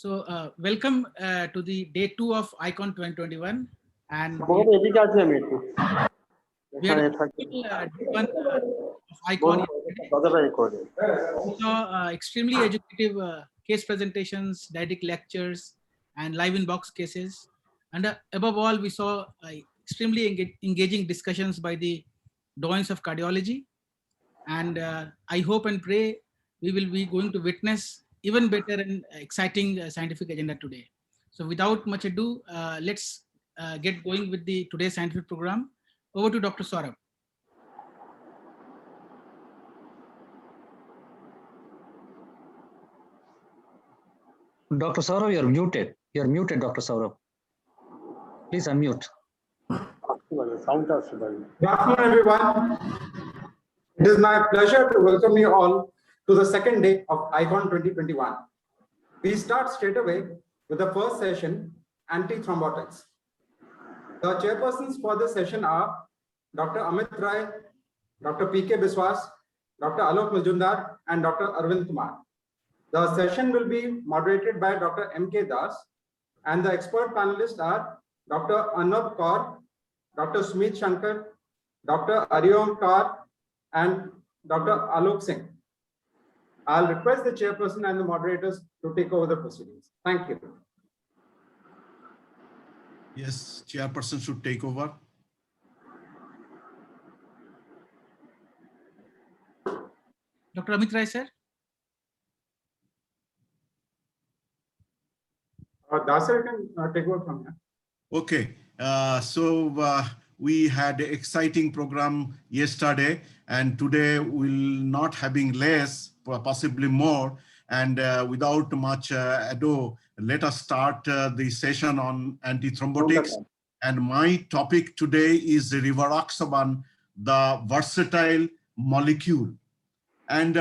Welcome to the day 2 of ICON 2021, and we had a day 1 of ICON yesterday. We saw extremely educative case presentations, didactic lectures, and live in-box cases. And above all, we saw extremely engaging discussions by the doyens of cardiology. And I hope and pray we will be going to witness even better and exciting scientific agenda today. So without much ado, let's get going with the today's scientific program. Over to Dr. Saurabh. Dr. Saurabh, you're muted. You're muted, Dr. Saurabh. Please unmute. Good afternoon, everyone. It is my pleasure to welcome you all to the second day of ICON 2021. We start straight away with the first session, anti-thrombotics. The chairpersons for this session are Dr. Amit Rai, Dr. P.K. Biswas, Dr. Alok Majumdar, and Dr. Arvind Kumar. The session will be moderated by Dr. M.K. Das, and the expert panelists are Dr. Arnab Kaur, Dr. Sumit Shankar, Dr. Ariom Kaur, and Dr. Alok Singh. I'll request the chairperson and the moderators to take over the proceedings. Thank you. Yes, chairperson should take over. Dr. Amit Rai, sir. Dasar, you can take over from here. Okay, we had an exciting program yesterday, and today we'll not having less, possibly more. And without much ado, let us start the session on antithrombotics. And my topic today is rivaroxaban, the versatile molecule. And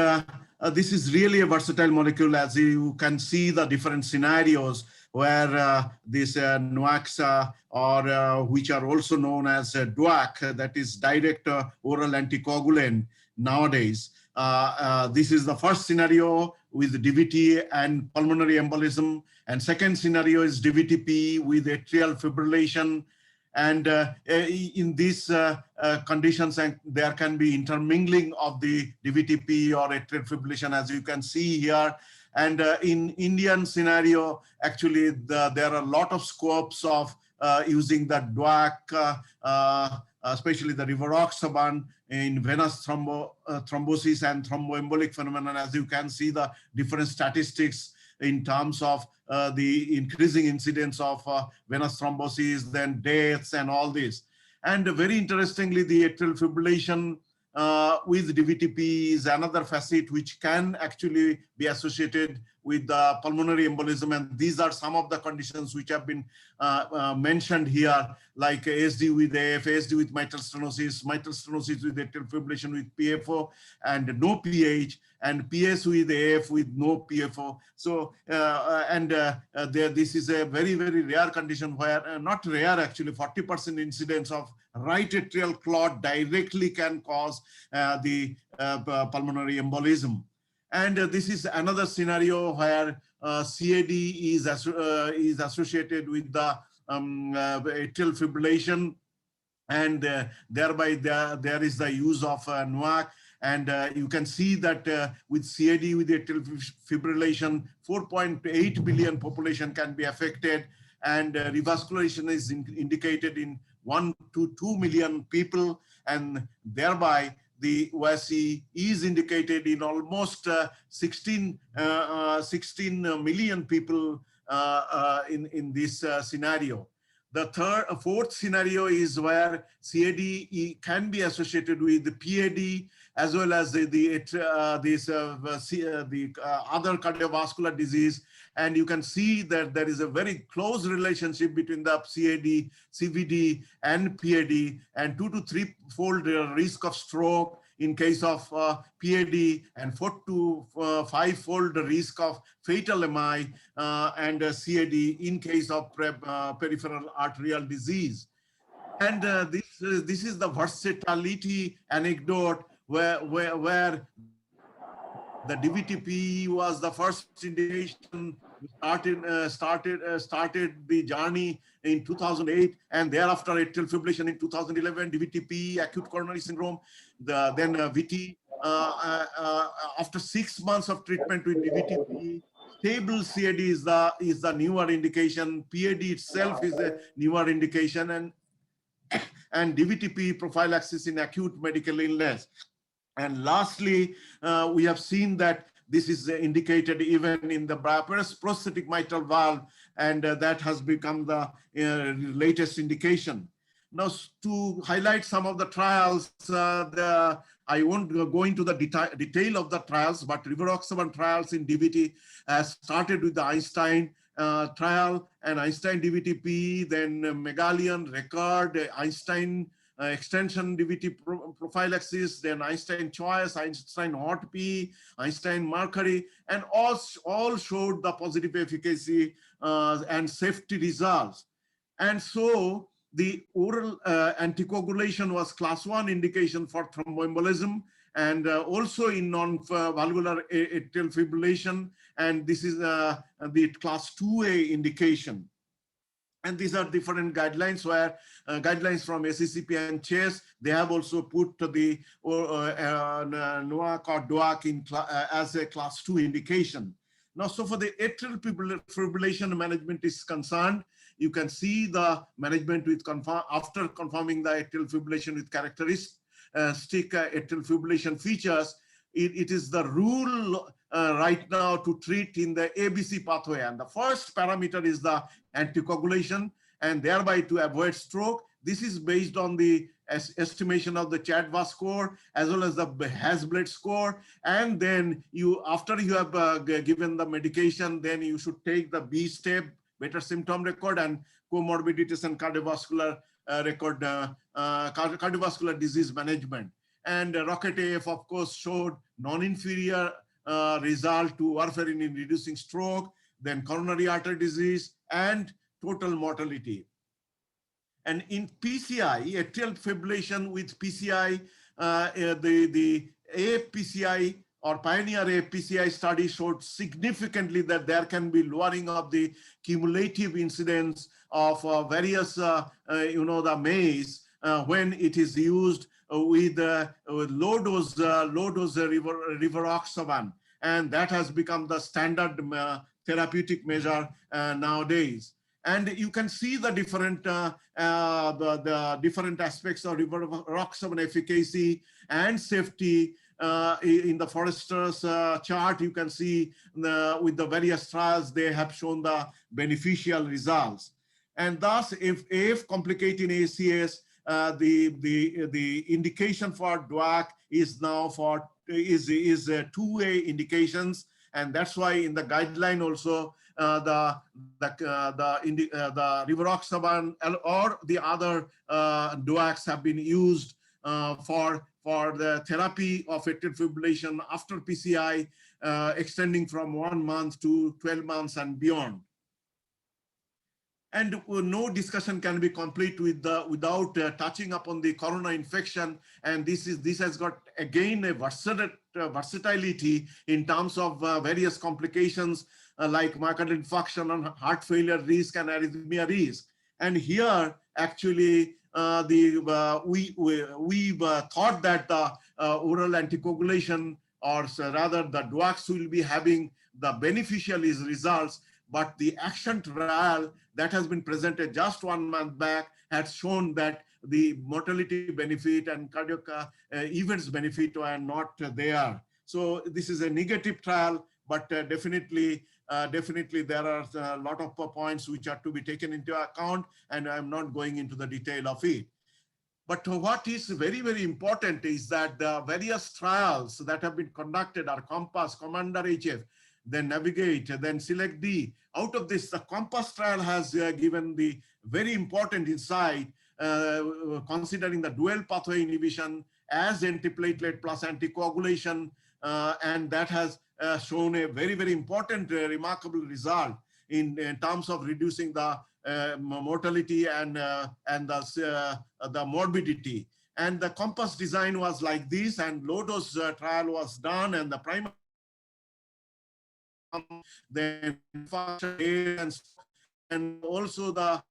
this is really a versatile molecule, as you can see the different scenarios where this NOACs or which are also known as DOAC, that is direct oral anticoagulant nowadays. This is the first scenario with DVT and pulmonary embolism, and second scenario is DVT-P with atrial fibrillation. And in these conditions, and there can be intermingling of the DVT-P or atrial fibrillation, as you can see here. And in Indian scenario, actually, there are a lot of scopes of using the DOAC, especially the rivaroxaban in venous thrombosis and thromboembolic phenomenon. As you can see, the different statistics in terms of the increasing incidence of venous thrombosis, then deaths and all this. And very interestingly, the atrial fibrillation with DVT-P is another facet which can actually be associated with the pulmonary embolism. And these are some of the conditions which have been mentioned here, like ASD with AF, ASD with mitral stenosis with atrial fibrillation with PFO and no PH, and PS with AF with no PFO. So, this is a very, very rare condition where, not rare actually, 40% incidence of right atrial clot directly can cause the pulmonary embolism. And this is another scenario where CAD is associated with the atrial fibrillation, and thereby there is the use of NOAC. And you can see that with CAD, with atrial fibrillation, 4.8 billion population can be affected, and revascularization is indicated in 1 to 2 million people, and thereby the OSE is indicated in almost 16 million people in this scenario. The fourth scenario is where CAD can be associated with the PAD as well as the other cardiovascular disease. And you can see that there is a very close relationship between the CAD, CVD, and PAD, and 2 to 3-fold risk of stroke in case of PAD, and 4 to 5-fold risk of fatal MI and CAD in case of peripheral arterial disease. And this is the versatility anecdote where The DVTP was the first indication. Started the journey in 2008, and thereafter atrial fibrillation in 2011. DVTP, acute coronary syndrome, then VT. After 6 months of treatment with DVTP, stable CAD is the newer indication. PAD itself is a newer indication, and DVTP prophylaxis in acute medical illness. And lastly, we have seen that this is indicated even in the prosthetic mitral valve, and that has become the latest indication. Now, to highlight some of the trials, I won't go into the detail of the trials, but rivaroxaban trials in DVT started with the Einstein trial and Einstein DVTP, then Megalion, Record, Einstein extension DVT prophylaxis, then Einstein Choice, Einstein Hot-P, Einstein Mercury, and all showed the positive efficacy and safety results. And so the oral anticoagulation was class 1 indication for thromboembolism, and also in non-valvular atrial fibrillation, and this is the class 2A indication. And these are different guidelines where guidelines from ACCP and CHES, they have also put the NOAC or DOAC as a class 2 indication. Now, so for the atrial fibrillation management is concerned, you can see the management with after confirming the atrial fibrillation with characteristic atrial fibrillation features. It is the rule right now to treat in the ABC pathway. And the first parameter is the anticoagulation, and thereby to avoid stroke. This is based on the estimation of the CHA2DS2-VASc score as well as the Hasbled score. And then after you have given the medication, then you should take the B step, better symptom record, and comorbidities and cardiovascular record, cardiovascular disease management. And ROCKET-AF, of course, showed non-inferior result to warfarin in reducing stroke, then coronary artery disease, and total mortality. And in PCI, atrial fibrillation with PCI, the AFPCI or Pioneer AFPCI study showed significantly that there can be lowering of the cumulative incidence of various, the MACE when it is used with low dose rivaroxaban, and that has become the standard therapeutic measure nowadays. And you can see the different different aspects of rivaroxaban efficacy and safety in the Forrester's chart. You can see with the various trials they have shown the beneficial results. And thus, if AF complicating ACS, the indication for DOAC is now for is 2A indications, and that's why in the guideline also the rivaroxaban or the other DOACs have been used for the therapy of atrial fibrillation after PCI, extending from 1 month to 12 months and beyond. And no discussion can be complete without touching upon the corona infection. And this has got again a versatility in terms of various complications like myocardial infarction and heart failure risk and arrhythmia risk. And here actually we thought that the oral anticoagulation, or rather the DOACs, will be having the beneficial results. But the ACTION trial that has been presented just 1 month back has shown that the mortality benefit and cardiac events benefit are not there. So this is a negative trial, but definitely there are a lot of points which are to be taken into account, and I'm not going into the detail of it. But what is very, very important is that the various trials that have been conducted are COMPASS, Commander HF, then Navigate, then Select D. Out of this, the COMPASS trial has given the very important insight, considering the dual pathway inhibition as antiplatelet plus anticoagulation, and that has shown a very, very important, remarkable result in terms of reducing the mortality and the morbidity. And the COMPASS design was like this, and low dose trial was done, and the primary then and also the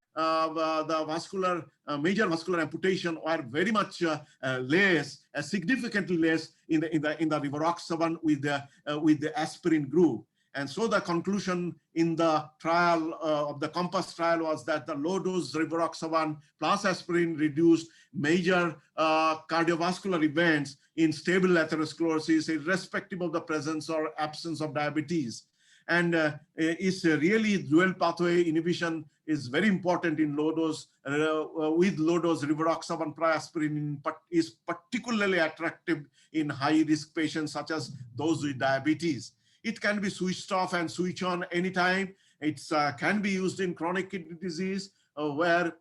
vascular major vascular amputation are very much less, significantly less in the rivaroxaban with the aspirin group. And so the conclusion in the trial of the COMPASS trial was that the low dose rivaroxaban plus aspirin reduced major cardiovascular events in stable atherosclerosis, irrespective of the presence or absence of diabetes. And it's really dual pathway inhibition is very important in low dose, with low dose rivaroxaban plus aspirin is particularly attractive in high risk patients such as those with diabetes. It can be switched off and switch on anytime. It can be used in chronic kidney disease where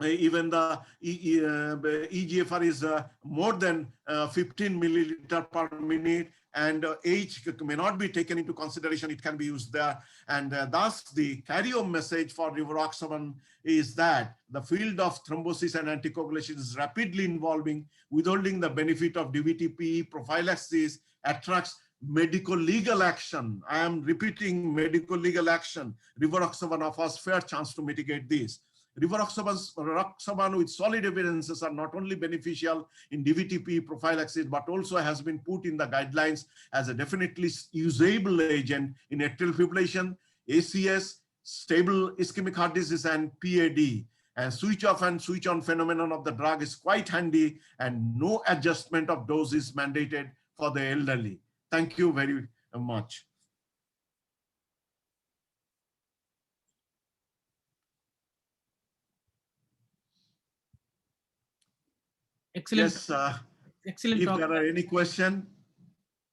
even the EGFR is more than 15 milliliter per minute, and age may not be taken into consideration. It can be used there. And thus the carry-home message for rivaroxaban is that the field of thrombosis and anticoagulation is rapidly evolving, withholding the benefit of DVT-PE prophylaxis attracts medical legal action. I am repeating, medical legal action. Rivaroxaban offers fair chance to mitigate this. Rivaroxaban with solid evidences are not only beneficial in DVT-PE prophylaxis, but also has been put in the guidelines as a definitely usable agent in atrial fibrillation, ACS, stable ischemic heart disease, and PAD. And switch off and switch on phenomenon of the drug is quite handy, and no adjustment of dose is mandated for the elderly. Thank you very much. Excellent. Yes, Excellent if talk. there are any questions.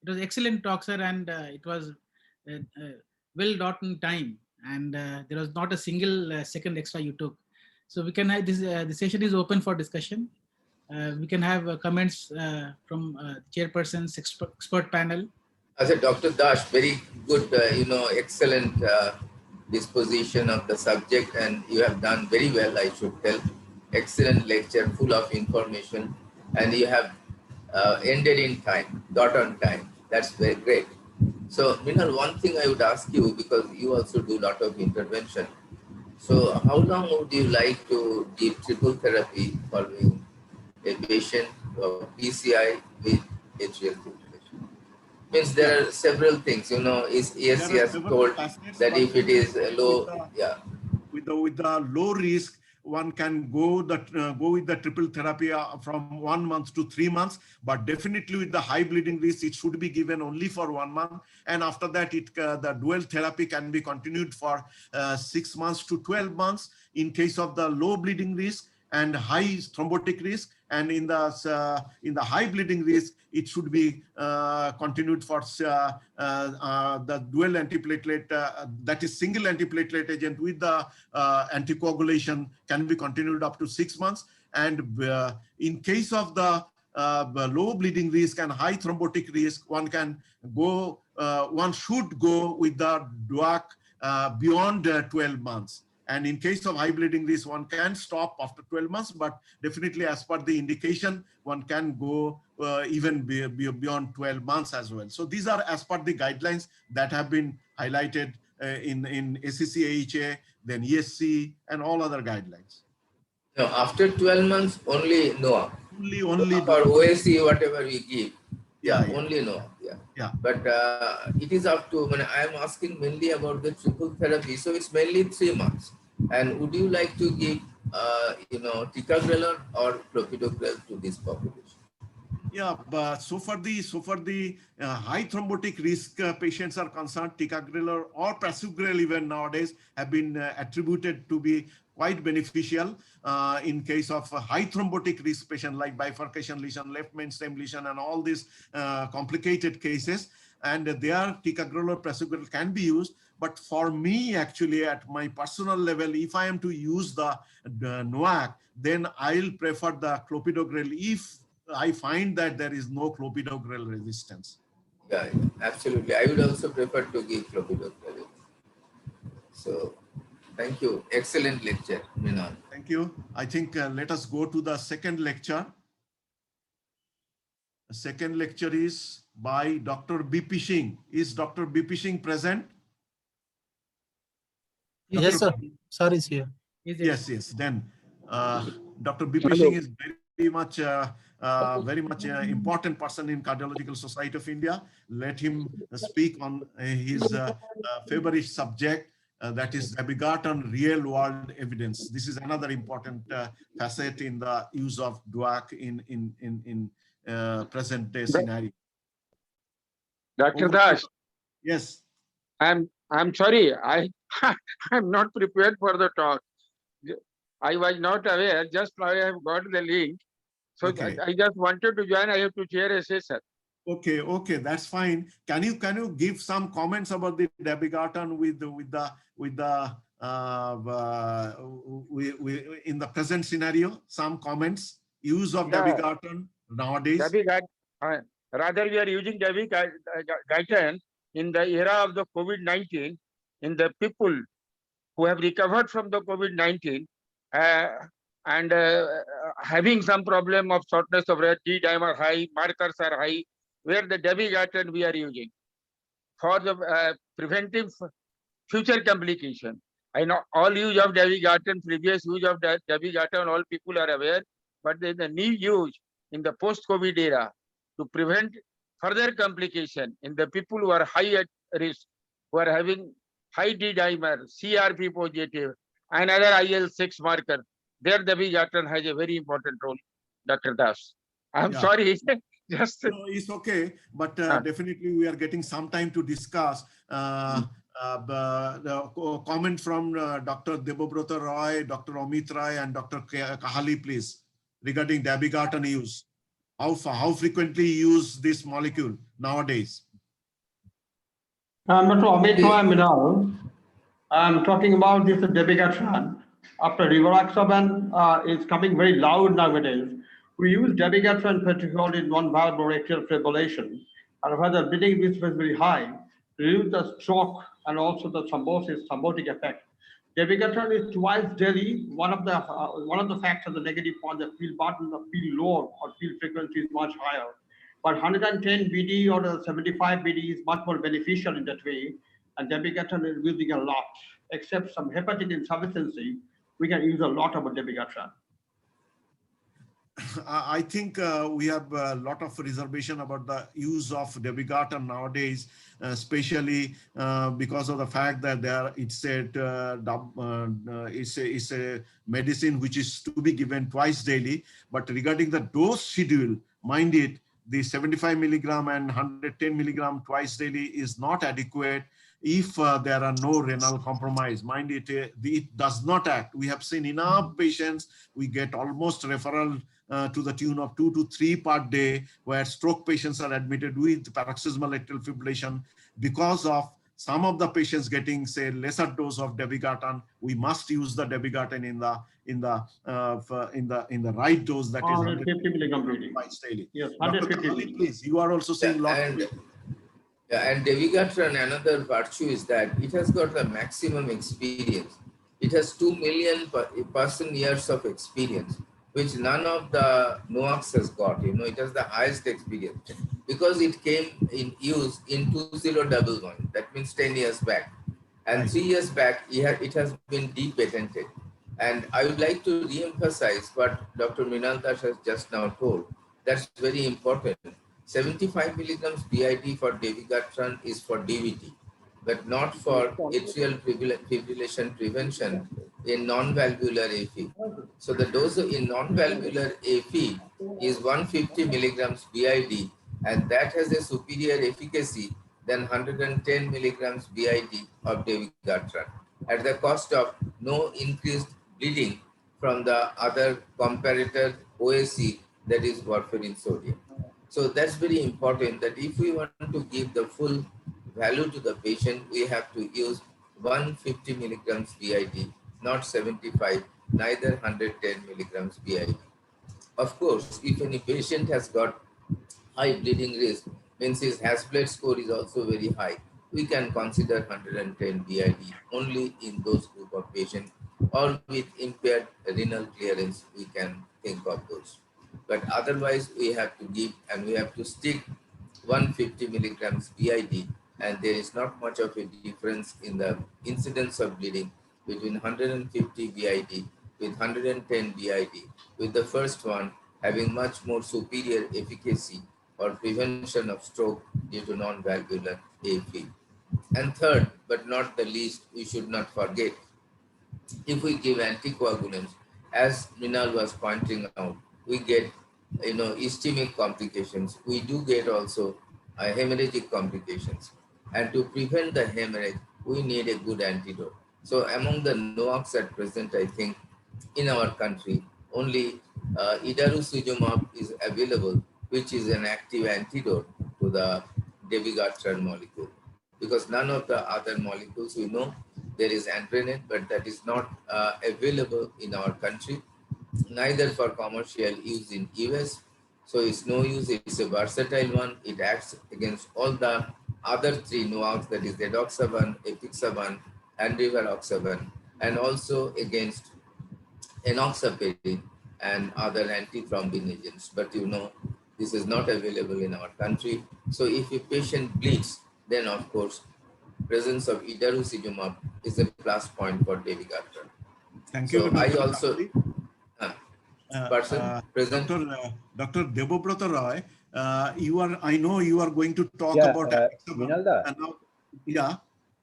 It was excellent talk, sir, and it was well done time, and there was not a single second extra you took. So we can have this. The session is open for discussion. We can have comments from chairperson's expert panel. As a Dr. Dash, very good, excellent disposition of the subject, and you have done very well, I should tell. Excellent lecture, full of information, and you have ended in time, dot on time. That's very great. So, Minal, one thing I would ask you, because you also do a lot of intervention. So, how long would you like to give triple therapy following a patient of PCI with atrial fibrillation? Means there are several things, is ASCS told that if it is low, with the low risk, one can go with the triple therapy from 1 month to 3 months, but definitely with the high bleeding risk, it should be given only for 1 month, and after that, the dual therapy can be continued for 6 months to 12 months in case of the low bleeding risk and high thrombotic risk. And in the high bleeding risk, it should be continued for the dual antiplatelet, that is single antiplatelet agent with the anticoagulation can be continued up to 6 months. And in case of the low bleeding risk and high thrombotic risk, one should go with the DOAC beyond 12 months. And in case of high bleeding risk, one can stop after 12 months, but definitely as per the indication, one can go even beyond 12 months as well. So these are as per the guidelines that have been highlighted in ACC/AHA, then ESC, and all other guidelines. No, after 12 months, only NOAA. Only for OSC, whatever we give. Only NOAA. Yeah. But it is up to, I am asking mainly about the triple therapy. So it's mainly 3 months. And would you like to give, ticagrelor or clopidogrel to this population? Yeah, but so for the high thrombotic risk patients are concerned, ticagrelor or prasugrel even nowadays have been attributed to be quite beneficial in case of a high thrombotic risk patient like bifurcation lesion, left mainstem lesion, and all these complicated cases. And there, ticagrelor, prasugrel can be used. But for me, actually, at my personal level, if I am to use the NOAC, then I'll prefer the clopidogrel if I find that there is no clopidogrel resistance. Yeah, absolutely. I would also prefer to give clopidogrel. So, thank you. Excellent lecture, Minal. Thank you. I think let us go to the second lecture. The second lecture is by Dr. BP Singh. Is Dr. BP Singh present? Yes, sir. Sir is here. Yes, yes. Then Dr. BP Singh is very much important person in Cardiological Society of India. Let him speak on his favorite subject, that is dabigatran real world evidence. This is another important facet in the use of DOAC in present day scenario. Dr. Das, Yes. I'm sorry, I'm not prepared for the talk. I was not aware, just now I have got the link. So Okay. I just wanted to join, I have to chair a session. Okay, okay, that's fine. Can you give some comments about the dabigatran in the present scenario? Some comments, use of Yeah. dabigatran nowadays. Rather, we are using dabigatran in the era of the COVID-19 in the people who have recovered from the COVID-19 and having some problem of shortness of breath, D-dimer high, markers are high, where the dabigatran we are using for the preventive future complication. I know all use of dabigatran, previous use of dabigatran, all people are aware, but there is a new use in the post-COVID era to prevent further complication in the people who are high at risk, who are having high D-dimer, CRP positive, and other IL-6 marker. There dabigatran has a very important role, Dr. Das. I'm Yeah. sorry, just No, it's okay, but definitely we are getting some time to discuss. The comment from Dr. Debobrata Roy, Dr. Amit Rai, and Dr. Kahali, please, regarding dabigatran use. How frequently you use this molecule nowadays? Dr. Amit Roy Minal, I'm talking about this dabigatran. After rivaroxaban is coming very loud nowadays, we use dabigatran particularly in non-valvular atrial fibrillation, and where the bleeding risk was very high, reduce the stroke and also the thrombotic effect. Dabigatran is twice daily. One of the factors, the negative point, the field button, the field lower or field frequency is much higher. But 110 BD or 75 BD is much more beneficial in that way, and dabigatran is using a lot. Except some hepatic insufficiency, we can use a lot of dabigatran. I think we have a lot of reservation about the use of dabigatran nowadays, especially because of the fact that it's a medicine which is to be given twice daily. But regarding the dose schedule, mind it, the 75 milligram and 110 milligram twice daily is not adequate if there are no renal compromise. Mind it, it does not act. We have seen enough patients, we get almost referral to the tune of 2 to 3 per day, where stroke patients are admitted with paroxysmal atrial fibrillation because of some of the patients getting, say, lesser dose of dabigatran. We must use the dabigatran in the right dose, that is 150 milligram reading. twice daily. Yes, Dr. 150 Kahali, please, you are also saying lot. And dabigatran, another virtue is that it has got the maximum experience. It has 2 million person years of experience, which none of the NOACs has got. You know, it has the highest experience because it came in use in 2011. That means 10 years back, and 3 years back it has been de-patented. And I would like to re-emphasize what Dr. Minal Das has just now told. That's very important. 75 milligrams BID for dabigatran is for DVT, but not for atrial fibrillation prevention in non-valvular AFib. So the dose in non-valvular AFib is 150 milligrams BID, and that has a superior efficacy than 110 milligrams BID of dabigatran at the cost of no increased bleeding from the other comparator OAC, that is warfarin sodium. So that's very important, that if we want to give the full value to the patient, we have to use 150 milligrams BID, not 75, neither 110 milligrams BID. Of course, if any patient has got high bleeding risk, means his Hasbled score is also very high, we can consider 110 BID only in those group of patients, or with impaired renal clearance, we can think of those. But otherwise, we have to give and we have to stick 150 milligrams BID, and there is not much of a difference in the incidence of bleeding between 150 BID with 110 BID, with the first one having much more superior efficacy or prevention of stroke due to non-valvular AFib. And third, but not the least, we should not forget, if we give anticoagulants, as Minal was pointing out, we get ischemic complications. We do get also hemorrhagic complications. And to prevent the hemorrhage, we need a good antidote. So among the NOACs at present, I think in our country, only idarosizumab is available, which is an active antidote to the dabigatran molecule. Because none of the other molecules we know, there is Andronet, but that is not available in our country, neither for commercial use in US. So it's no use, it's a versatile one. It acts against all the other three NOACs, that is edoxaban, apixaban, and rivaroxaban, and also against enoxaparin and other antithrombin agents. But this is not available in our country. So if a patient bleeds, then of course, presence of idarosizumab is a plus point for dabigatran. Thank So you. I Dr. also Ganguli. person present. Dr. Debabrata Roy, I know you are going to talk about Minalda. Yeah.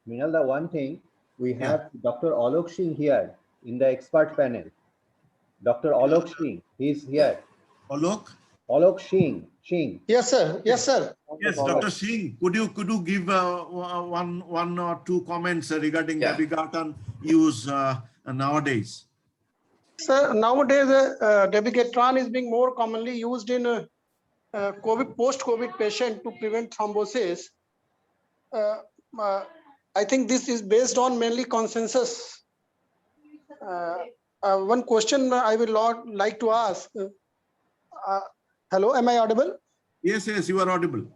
Minalda, one thing, we have Dr. Alok Singh here in the expert panel. Dr. Alok Singh, he's here. Alok Singh. Yes, sir. Yes, sir. Yes, Dr. Singh, could you give one or two comments regarding dabigatran use nowadays? Sir, nowadays, dabigatran is being more commonly used in post-COVID patient to prevent thrombosis. I think this is based on mainly consensus. One question I would like to ask. Hello, am I audible? Yes, you are audible.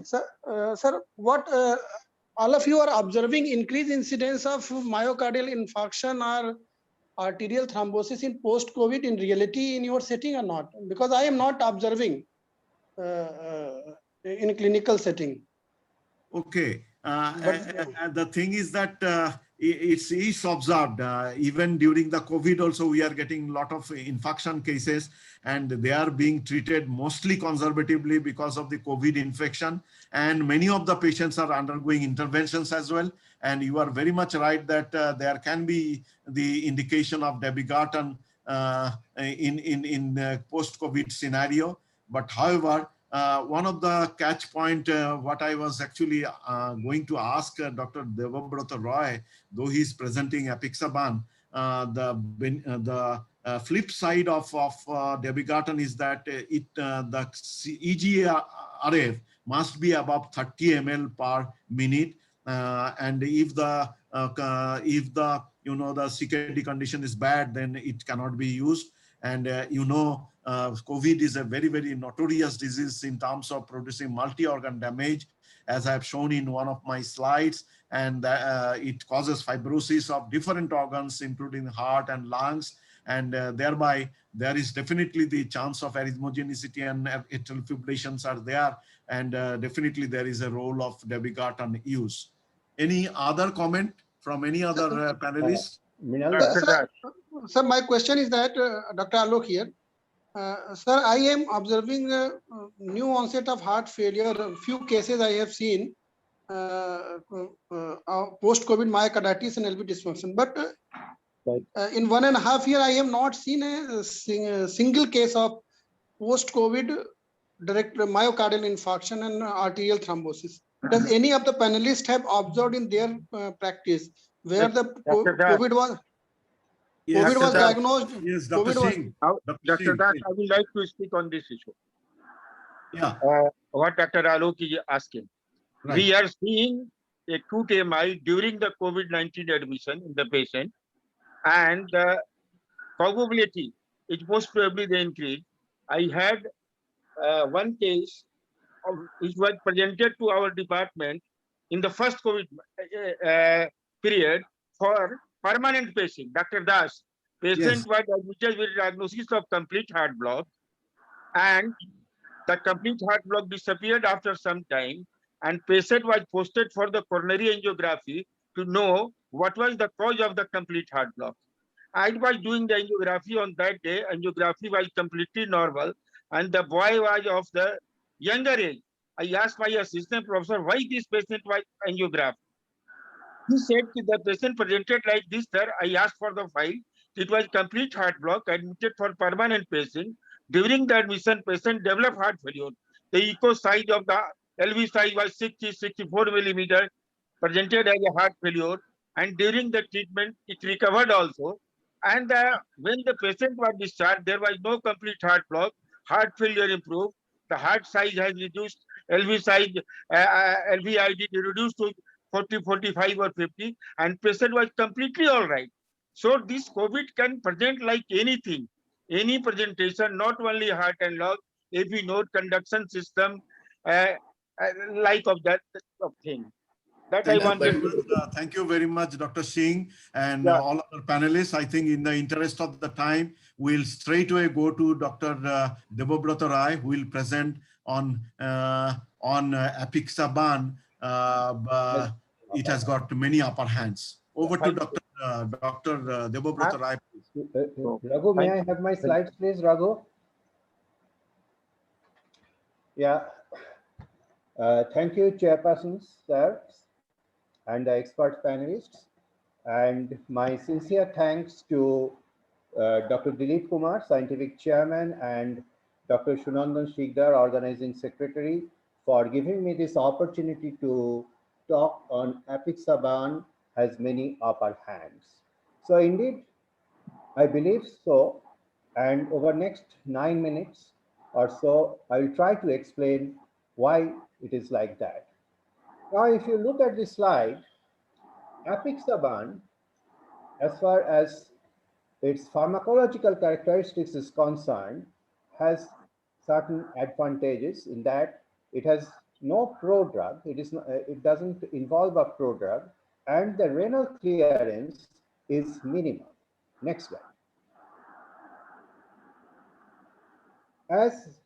Sir, what all of you are observing increased incidence of myocardial infarction or arterial thrombosis in post-COVID in reality in your setting or not? Because I am not observing in clinical setting. Okay. The thing is that it's observed even during the COVID also, we are getting a lot of infection cases, and they are being treated mostly conservatively because of the COVID infection. And many of the patients are undergoing interventions as well. And you are very much right that there can be the indication of dabigatran in post-COVID scenario. But however, one of the catch point, what I was actually going to ask Dr. Debabrata Roy, though he's presenting apixaban, the flip side of dabigatran is that the eGFR must be above 30 ml per minute, and if the the CKD condition is bad, then it cannot be used. And COVID is a very, very notorious disease in terms of producing multi-organ damage, as I have shown in one of my slides, and it causes fibrosis of different organs, including heart and lungs, and thereby there is definitely the chance of arrhythmogenicity and atrial fibrillations are there, and definitely there is a role of dabigatran use. Any other comment from any other panelists? Sir, my question is that, Dr. Alok here. Sir, I am observing new onset of heart failure. A few cases I have seen post-COVID myocarditis and LV dysfunction. But in 1.5 years, I have not seen a single case of post-COVID direct myocardial infarction and arterial thrombosis. Does any of the panelists have observed in their practice where the COVID was? COVID was diagnosed. Yes, Dr. Singh. Dr. Das, I would like to speak on this issue. Yeah. What Dr. Alok is asking. Right. We are seeing acute MI during the COVID-19 admission in the patient, and the probability is most probably they increase. I had one case which was presented to our department in the first COVID period for permanent patient, Dr. Das. Patient was admitted with diagnosis of complete heart block, and The complete heart block disappeared after some time, and patient was posted for the coronary angiography to know what was the cause of the complete heart block. I was doing the angiography on that day. Angiography was completely normal, and the boy was of the younger age. I asked my assistant professor why this patient was angiographed. He said the patient presented like this, sir. I asked for the file. It was complete heart block, admitted for permanent pacing. During the admission, patient developed heart failure. The echo size of the LV size was 64 millimeter, presented as a heart failure. And during the treatment, it recovered also. And when the patient was discharged, there was no complete heart block. Heart failure improved. The heart size has reduced. LV size, LVID reduced to 40, 45 or 50, and patient was completely all right. So this COVID can present like anything, any presentation, not only heart and lung, AV node conduction system, like of that thing. That I wanted to. Thank you very much, Dr. Singh, and Yeah. all our panelists. I think in the interest of the time, we'll straight away go to Dr. Debabrata Rai, who will present on Apixaban. It has got many upper hands. Over to Dr. Debabrata Rai. Raghu, may I have my slides, please, Raghu? Yeah. Thank you, chairpersons, sir, and the expert panelists. And my sincere thanks to Dr. Dilip Kumar, scientific chairman, and Dr. Shunandan Shigdar, organizing secretary, for giving me this opportunity to talk on Apixaban has many upper hands. So indeed, I believe so. And over next 9 minutes or so, I will try to explain why it is like that. Now, if you look at this slide, Apixaban, as far as its pharmacological characteristics is concerned, has certain advantages in that it has no prodrug. It doesn't involve a prodrug, and the renal clearance is minimal. Next slide. As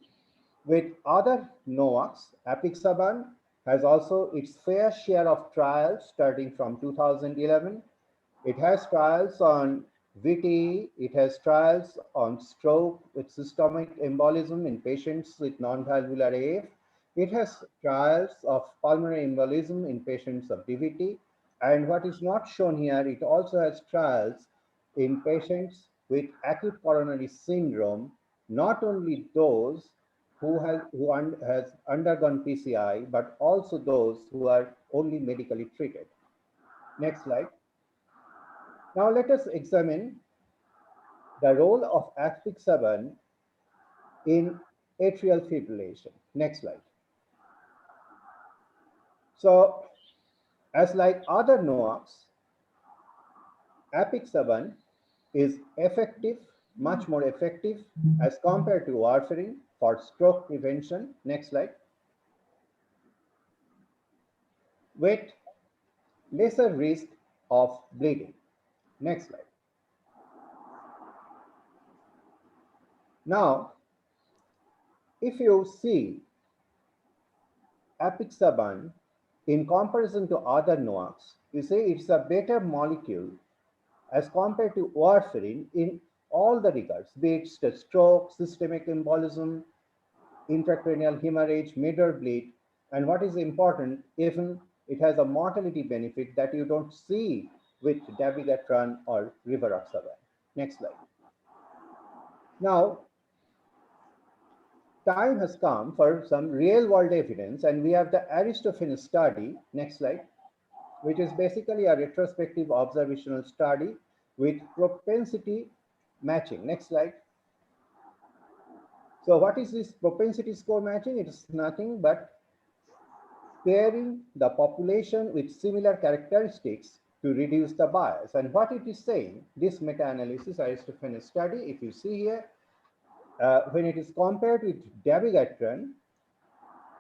with other NOACs, Apixaban has also its fair share of trials starting from 2011. It has trials on VTE, it has trials on stroke with systemic embolism in patients with non-valvular AF. It has trials of pulmonary embolism in patients of DVT. And what is not shown here, it also has trials in patients with acute coronary syndrome, not only those who has undergone PCI, but also those who are only medically treated. Next slide. Now let us examine the role of Apixaban in atrial fibrillation. Next slide. So, as like other NOACs, Apixaban is effective, much more effective as compared to warfarin for stroke prevention. Next slide. With lesser risk of bleeding. Next slide. Now, if you see Apixaban in comparison to other NOACs, you see it's a better molecule as compared to warfarin in all the regards, be it the stroke, systemic embolism, intracranial hemorrhage, middle bleed, and what is important, even it has a mortality benefit that you don't see with dabigatran or rivaroxaban. Next slide. Now, time has come for some real-world evidence, and we have the Aristophanes study. Next slide, which is basically a retrospective observational study with propensity matching. Next slide. So what is this propensity score matching? It is nothing but pairing the population with similar characteristics to reduce the bias. And what it is saying, this meta-analysis Aristophanes study, if you see here, when it is compared with dabigatran,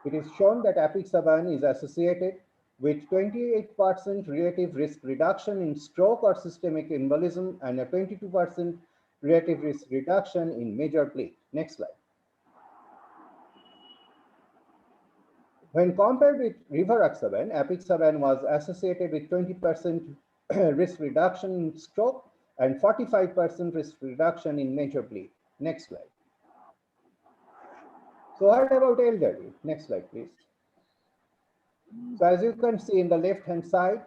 it is shown that Apixaban is associated with 28% relative risk reduction in stroke or systemic embolism and a 22% relative risk reduction in major bleed. Next slide. When compared with rivaroxaban, apixaban was associated with 20% risk reduction in stroke and 45% risk reduction in major bleed. Next slide. So what about elderly? Next slide, please. So as you can see in the left-hand side,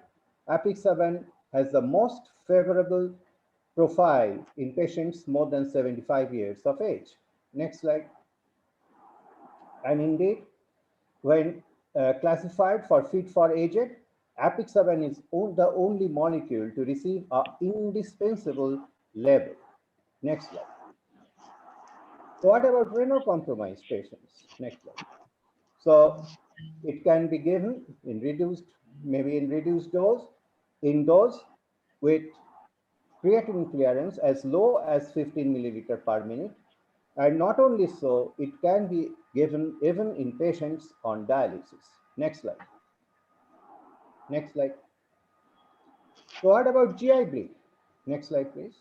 apixaban has the most favorable profile in patients more than 75 years of age. Next slide. And indeed, when classified for fit for aged, apixaban is the only molecule to receive an indispensable label. Next slide. So what about renal compromised patients? Next slide. So it can be given in reduced, maybe in reduced dose, in those with creatinine clearance as low as 15 milliliter per minute. And not only so, it can be given even in patients on dialysis. Next slide. Next slide. So what about GI bleed? Next slide, please.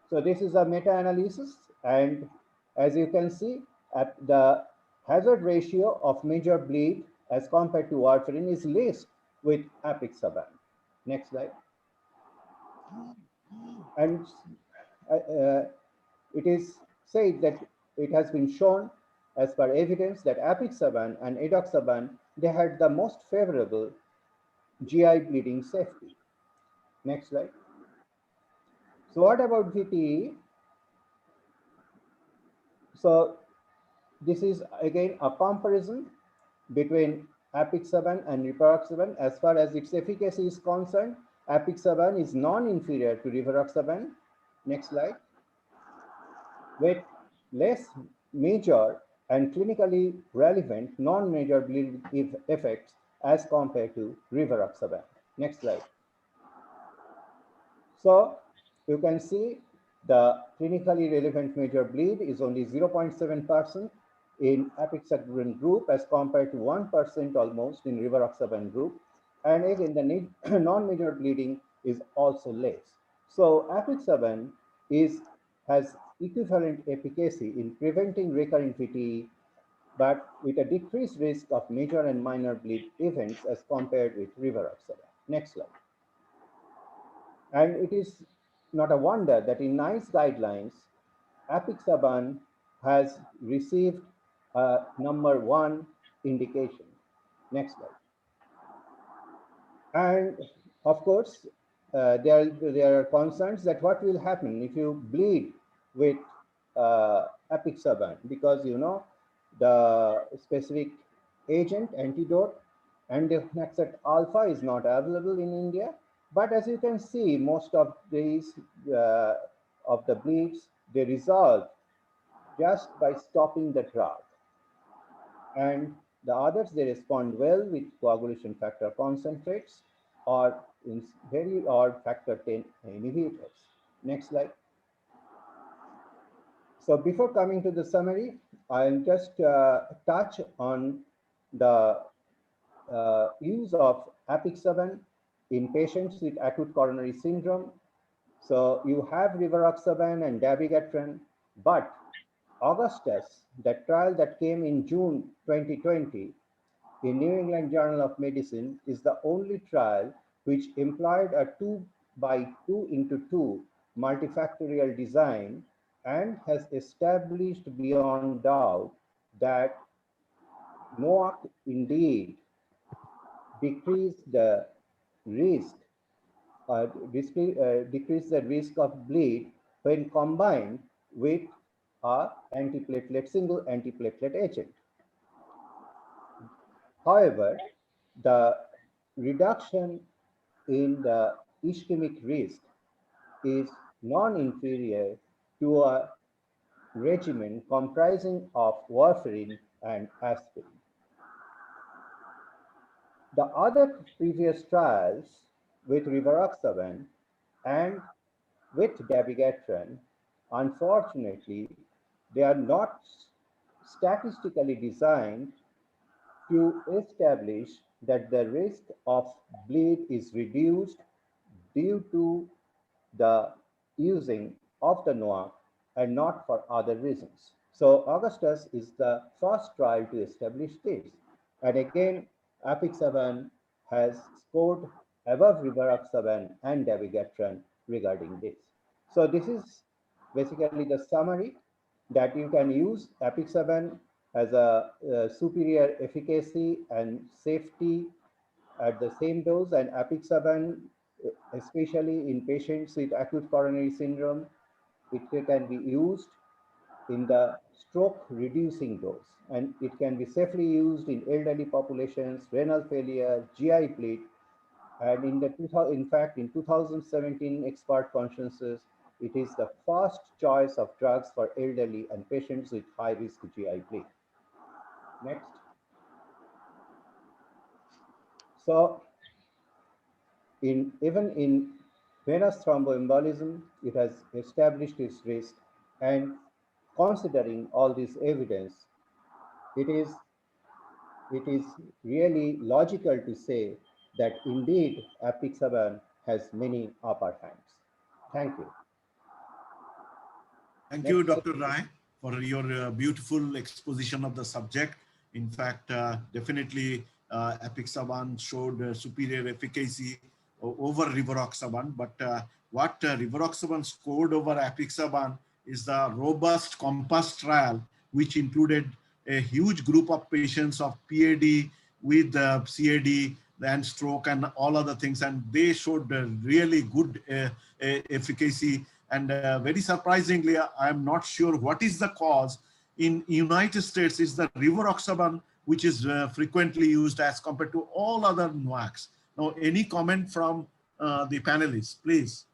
So this is a meta-analysis, and as you can see, at the hazard ratio of major bleed as compared to warfarin is less with apixaban. Next slide. And it is said that it has been shown as per evidence that apixaban and edoxaban, they had the most favorable GI bleeding safety. Next slide. So what about VTE? So this is again a comparison between apixaban and rivaroxaban. As far as its efficacy is concerned, apixaban is non-inferior to rivaroxaban. Next slide. With less major and clinically relevant non-major bleed effects as compared to rivaroxaban. Next slide. So you can see the clinically relevant major bleed is only 0.7% in apixaban group as compared to 1% almost in rivaroxaban group. And again, the non-major bleeding is also less. So apixaban has equivalent efficacy in preventing recurrent VTE, but with a decreased risk of major and minor bleed events as compared with rivaroxaban. Next slide. And it is not a wonder that in NICE guidelines, apixaban has received a #1 indication. Next slide. And of course, there are concerns that what will happen if you bleed with apixaban, because you know the specific agent antidote androstenedione alpha is not available in India. But as you can see, most of these of the bleeds, they resolve just by stopping the drug. And the others, they respond well with coagulation factor concentrates or factor 10 inhibitors. Next slide. So before coming to the summary, I'll just touch on the use of apixaban in patients with acute coronary syndrome. So you have rivaroxaban and dabigatran, but Augustus, that trial that came in June 2020 in New England Journal of Medicine, is the only trial which employed a 2x2x2 multifactorial design and has established beyond doubt that NOAC indeed decreased the risk decrease the risk of bleed when combined with a single antiplatelet agent. However, the reduction in the ischemic risk is non-inferior to a regimen comprising of warfarin and aspirin. The other previous trials with rivaroxaban and with dabigatran, unfortunately, they are not statistically designed to establish that the risk of bleed is reduced due to the using of the NOAC and not for other reasons. So Augustus is the first trial to establish this. And again, apixaban has scored above rivaroxaban and dabigatran regarding this. So this is basically the summary that you can use apixaban as a superior efficacy and safety at the same dose, and apixaban, especially in patients with acute coronary syndrome, it can be used in the stroke reducing dose, and it can be safely used in elderly populations, renal failure, GI bleed, and in fact in 2017 expert consensus, it is the first choice of drugs for elderly and patients with high risk GI bleed. Next. So even in venous thromboembolism, it has established its risk, and considering all this evidence, it is really logical to say that indeed apixaban has many upper hands. Thank you. Thank you, Dr. Rai, for your beautiful exposition of the subject. In fact, definitely apixaban showed superior efficacy over rivaroxaban, but what rivaroxaban scored over apixaban is the robust COMPASS trial, which included a huge group of patients of PAD with CAD and stroke and all other things, and they showed really good efficacy. And very surprisingly, I am not sure what is the cause. In United States, is the rivaroxaban, which is frequently used as compared to all other NOACs. Now, any comment from the panelists, please?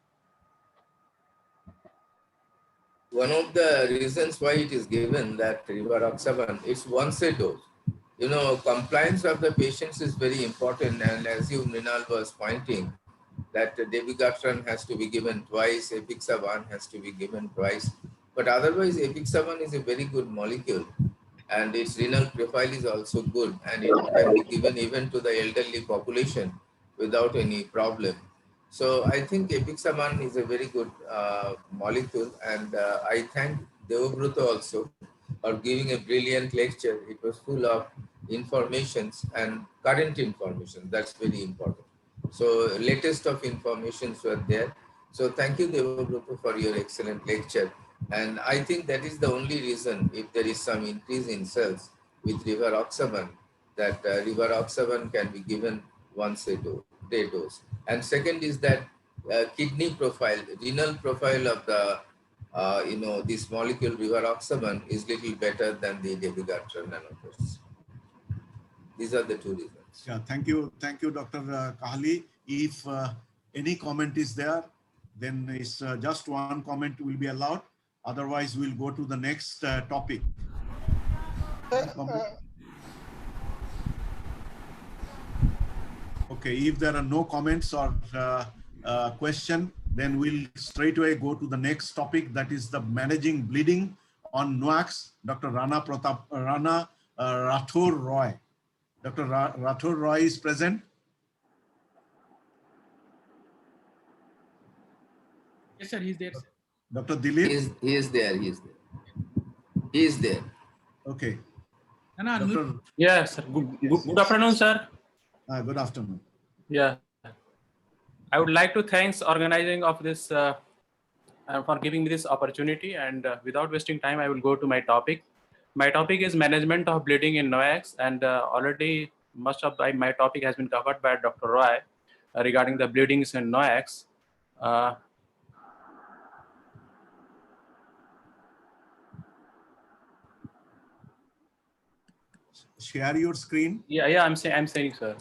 One of the reasons why it is given that rivaroxaban, it's once a dose. You know, compliance of the patients is very important, and as you, Mrinal, was pointing, that dabigatran has to be given twice, apixaban has to be given twice. But otherwise, apixaban is a very good molecule, and its renal profile is also good, and it can be given even to the elderly population without any problem. So I think apixaban is a very good molecule, and I thank Devabruta also for giving a brilliant lecture. It was full of informations and current information. That's very important. So latest of informations were there. So thank you, Devabruta, for your excellent lecture. And I think that is the only reason, if there is some increase in cells with rivaroxaban, that rivaroxaban can be given once a day dose. And second is that kidney profile, renal profile of the this molecule rivaroxaban is little better than the dabigatran nanoparticles. These are the two reasons. Yeah, thank you, Dr. Kahali. If any comment is there, then it's just one comment will be allowed. Otherwise, we'll go to the next topic. Okay, if there are no comments or question, then we'll straight away go to the next topic, that is the managing bleeding on NOACs. Dr. Rana Rathore Roy. Dr. Rathore Roy is present. Yes, sir, he's there, sir. Dr. Dilip? He is there. He is there. Okay. Dr. Yes, sir. Good afternoon, sir. Good afternoon. Yeah. I would like to thank organizing of this for giving me this opportunity, and without wasting time, I will go to my topic. My topic is management of bleeding in NOACs, and already much of my topic has been covered by Dr. Roy regarding the bleedings in NOACs. Share your screen. Yeah, I'm saying, sir.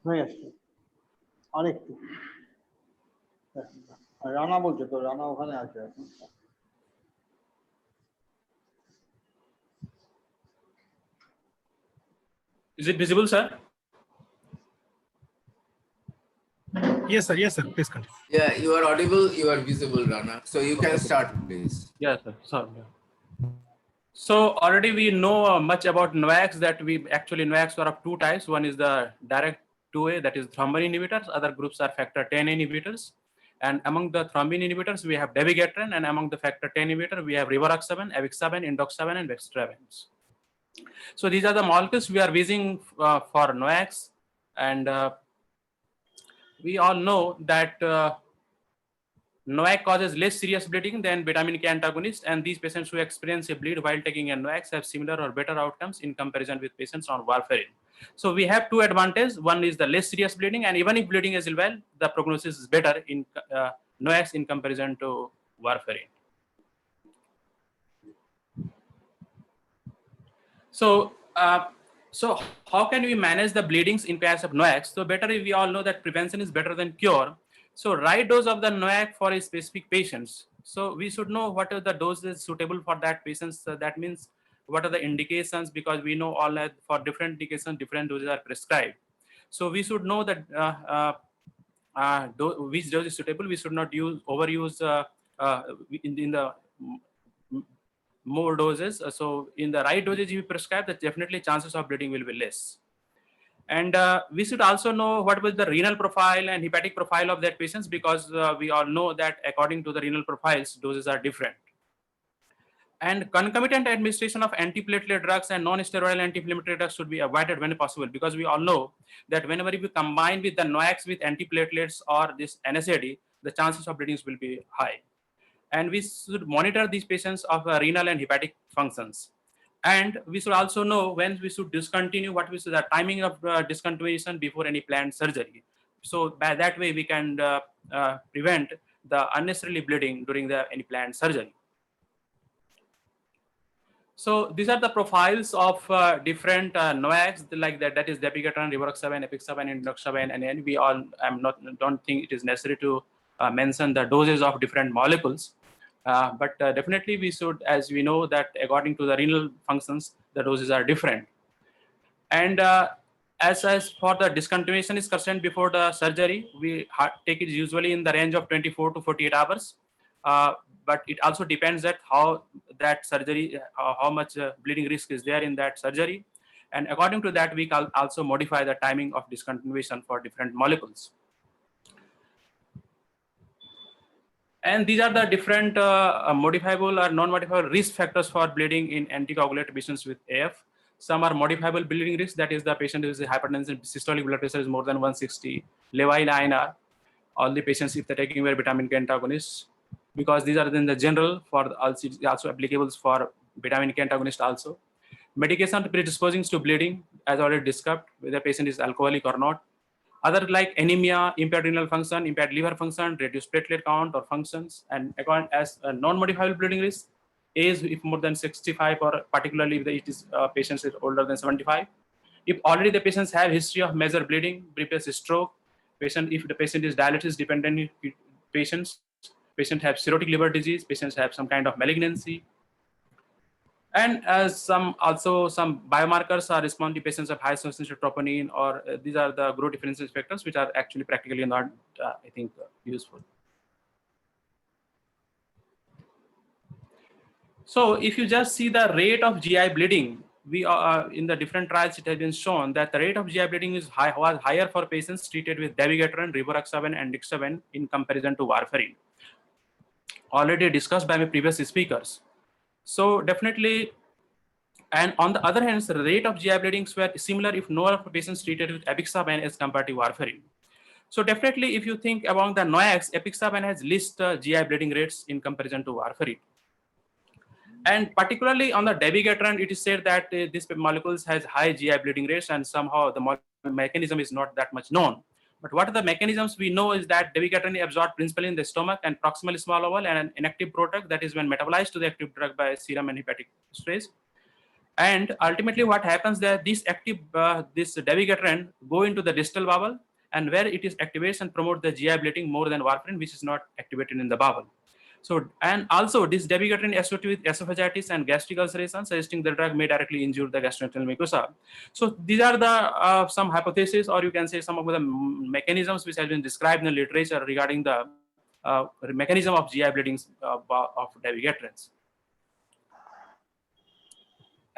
Yes. আরেকটু রানা বলছে তো, রানা ওখানে আছে। Is it visible, sir? Yes, sir. Yes, sir. Please continue. Yeah, you are audible, you are visible, Rana. So you can start, please. Yes, sir. Sorry. So already we know much about NOACs, that we actually NOACs are of two types. One is the direct 2A, that is thrombin inhibitors. Other groups are factor 10 inhibitors. And among the thrombin inhibitors, we have dabigatran, and among the factor 10 inhibitor, we have rivaroxaban, avixaban, indoxaban, and vexatrabans. So these are the molecules we are using for NOACs, and we all know that NOAC causes less serious bleeding than vitamin K antagonist, and these patients who experience a bleed while taking a NOACs have similar or better outcomes in comparison with patients on warfarin. So we have two advantages. One is the less serious bleeding, and even if bleeding is well, the prognosis is better in NOACs in comparison to warfarin. So, so how can we manage the bleedings in case of NOACs? So better, we all know that prevention is better than cure. So right dose of the NOAC for a specific patients. So we should know what are the doses suitable for that patients. So that means what are the indications, because we know all that for different indications, different doses are prescribed. So we should know that which dose is suitable. We should not overuse in the more doses. So in the right dosage you prescribe, that definitely chances of bleeding will be less. And we should also know what was the renal profile and hepatic profile of that patients, because we all know that according to the renal profiles, doses are different. And concomitant administration of antiplatelet drugs and non-steroidal anti-inflammatory drugs should be avoided when possible, because we all know that whenever we combine with the NOACs with antiplatelets or this NSAID, the chances of bleeding will be high. And we should monitor these patients of renal and hepatic functions. And we should also know when we should discontinue, what is the timing of discontinuation before any planned surgery. So by that way, we can prevent the unnecessarily bleeding during any planned surgery. So these are the profiles of different NOACs like that is dabigatran, rivaroxaban, apixaban, indoxaban, and we all don't think it is necessary to mention the doses of different molecules. But definitely we should, as we know that according to the renal functions, the doses are different. And as for the discontinuation is concerned before the surgery, we take it usually in the range of 24 to 48 hours. But it also depends that how that surgery, how much bleeding risk is there in that surgery. And according to that, we can also modify the timing of discontinuation for different molecules. And these are the different modifiable or non-modifiable risk factors for bleeding in anticoagulated patients with AF. Some are modifiable bleeding risk, that is the patient who is hypertension, systolic blood pressure is more than 160, labile INR, all the patients if they're taking their vitamin K antagonists, because these are in the general for also applicable for vitamin K antagonist also. Medication predisposing to bleeding, as already discussed, whether the patient is alcoholic or not. Other like anemia, impaired renal function, impaired liver function, reduced platelet count or functions, and as a non-modifiable bleeding risk, age if more than 65, or particularly if it is patients is older than 75. If already the patients have history of major bleeding, previous stroke, if the patient is dialysis dependent patients have cirrhotic liver disease, patients have some kind of malignancy. And as some biomarkers are respond to patients of high sensitivity to troponin, or these are the growth differentiation factors, which are actually practically not, I think, useful. So if you just see the rate of GI bleeding, we are in the different trials, it has been shown that the rate of GI bleeding is was higher for patients treated with dabigatran, rivaroxaban, and indoxaban in comparison to warfarin. Already discussed by my previous speakers. So definitely, and on the other hand, the rate of GI bleedings were similar if no patients treated with apixaban as compared to warfarin. So definitely, if you think about the NOACs, apixaban has least GI bleeding rates in comparison to warfarin. And particularly on the dabigatran, it is said that this molecules has high GI bleeding rates, and somehow the mechanism is not that much known. But what are the mechanisms we know is that dabigatran is absorbed principally in the stomach and proximal small bowel, and an inactive product that is when metabolized to the active drug by serum and hepatic stress. And ultimately what happens that this active, this dabigatran go into the distal bowel, and where it is activation promote the GI bleeding more than warfarin, which is not activated in the bowel. So, and also this dabigatran associated with esophagitis and gastric ulceration, suggesting the drug may directly injure the gastrointestinal mucosa. So these are the some hypotheses, or you can say some of the mechanisms which have been described in the literature regarding the mechanism of GI bleedings of dabigatrans.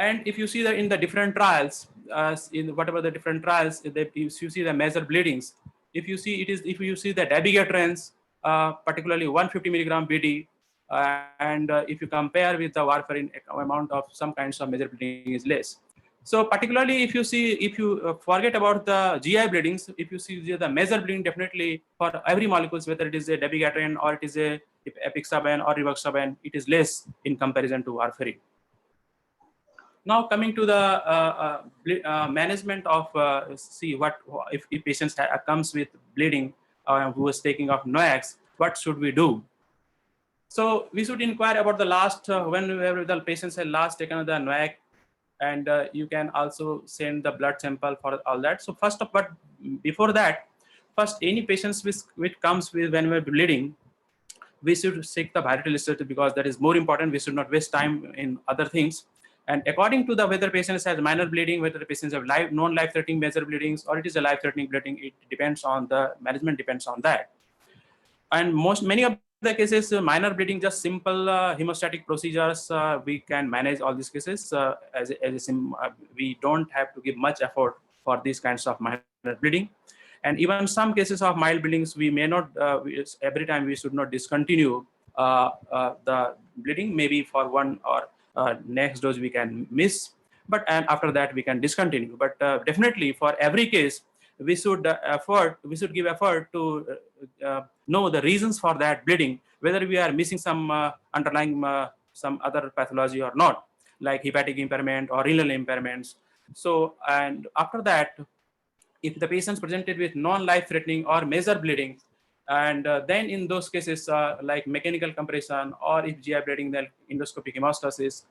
And if you see that in the different trials, in whatever the different trials, if you see the measured bleedings, if you see if you see the dabigatran, particularly 150 milligram BD, and if you compare with the warfarin, amount of some kinds of measured bleeding is less. So particularly if you forget about the GI bleedings, if you see the measured bleeding, definitely for every molecules, whether it is a dabigatran or it is a apixaban or rivaroxaban, it is less in comparison to warfarin. Now coming to the management of see what if patients comes with bleeding who is taking of NOACs, what should we do? So we should inquire about the last whenever the patients have last taken the NOAC, and you can also send the blood sample for all that. So but before that, first any patients which comes with when we're bleeding, we should seek the vital status, because that is more important. We should not waste time in other things. And according to the whether patients has minor bleeding, whether the patients have non-life-threatening major bleedings, or it is a life-threatening bleeding, it depends on the management depends on that. And many of the cases, minor bleeding, just simple hemostatic procedures, we can manage all these cases. We don't have to give much effort for these kinds of minor bleeding. And even some cases of mild bleedings, we may not, every time we should not discontinue the bleeding. Maybe for one or next dose we can miss, and after that we can discontinue. But definitely for every case, we should give effort to know the reasons for that bleeding, whether we are missing some underlying some other pathology or not, like hepatic impairment or renal impairments. So, and after that, if the patients presented with non-life-threatening or major bleeding, and then in those cases like mechanical compression, or if GI bleeding, then endoscopic hemostasis,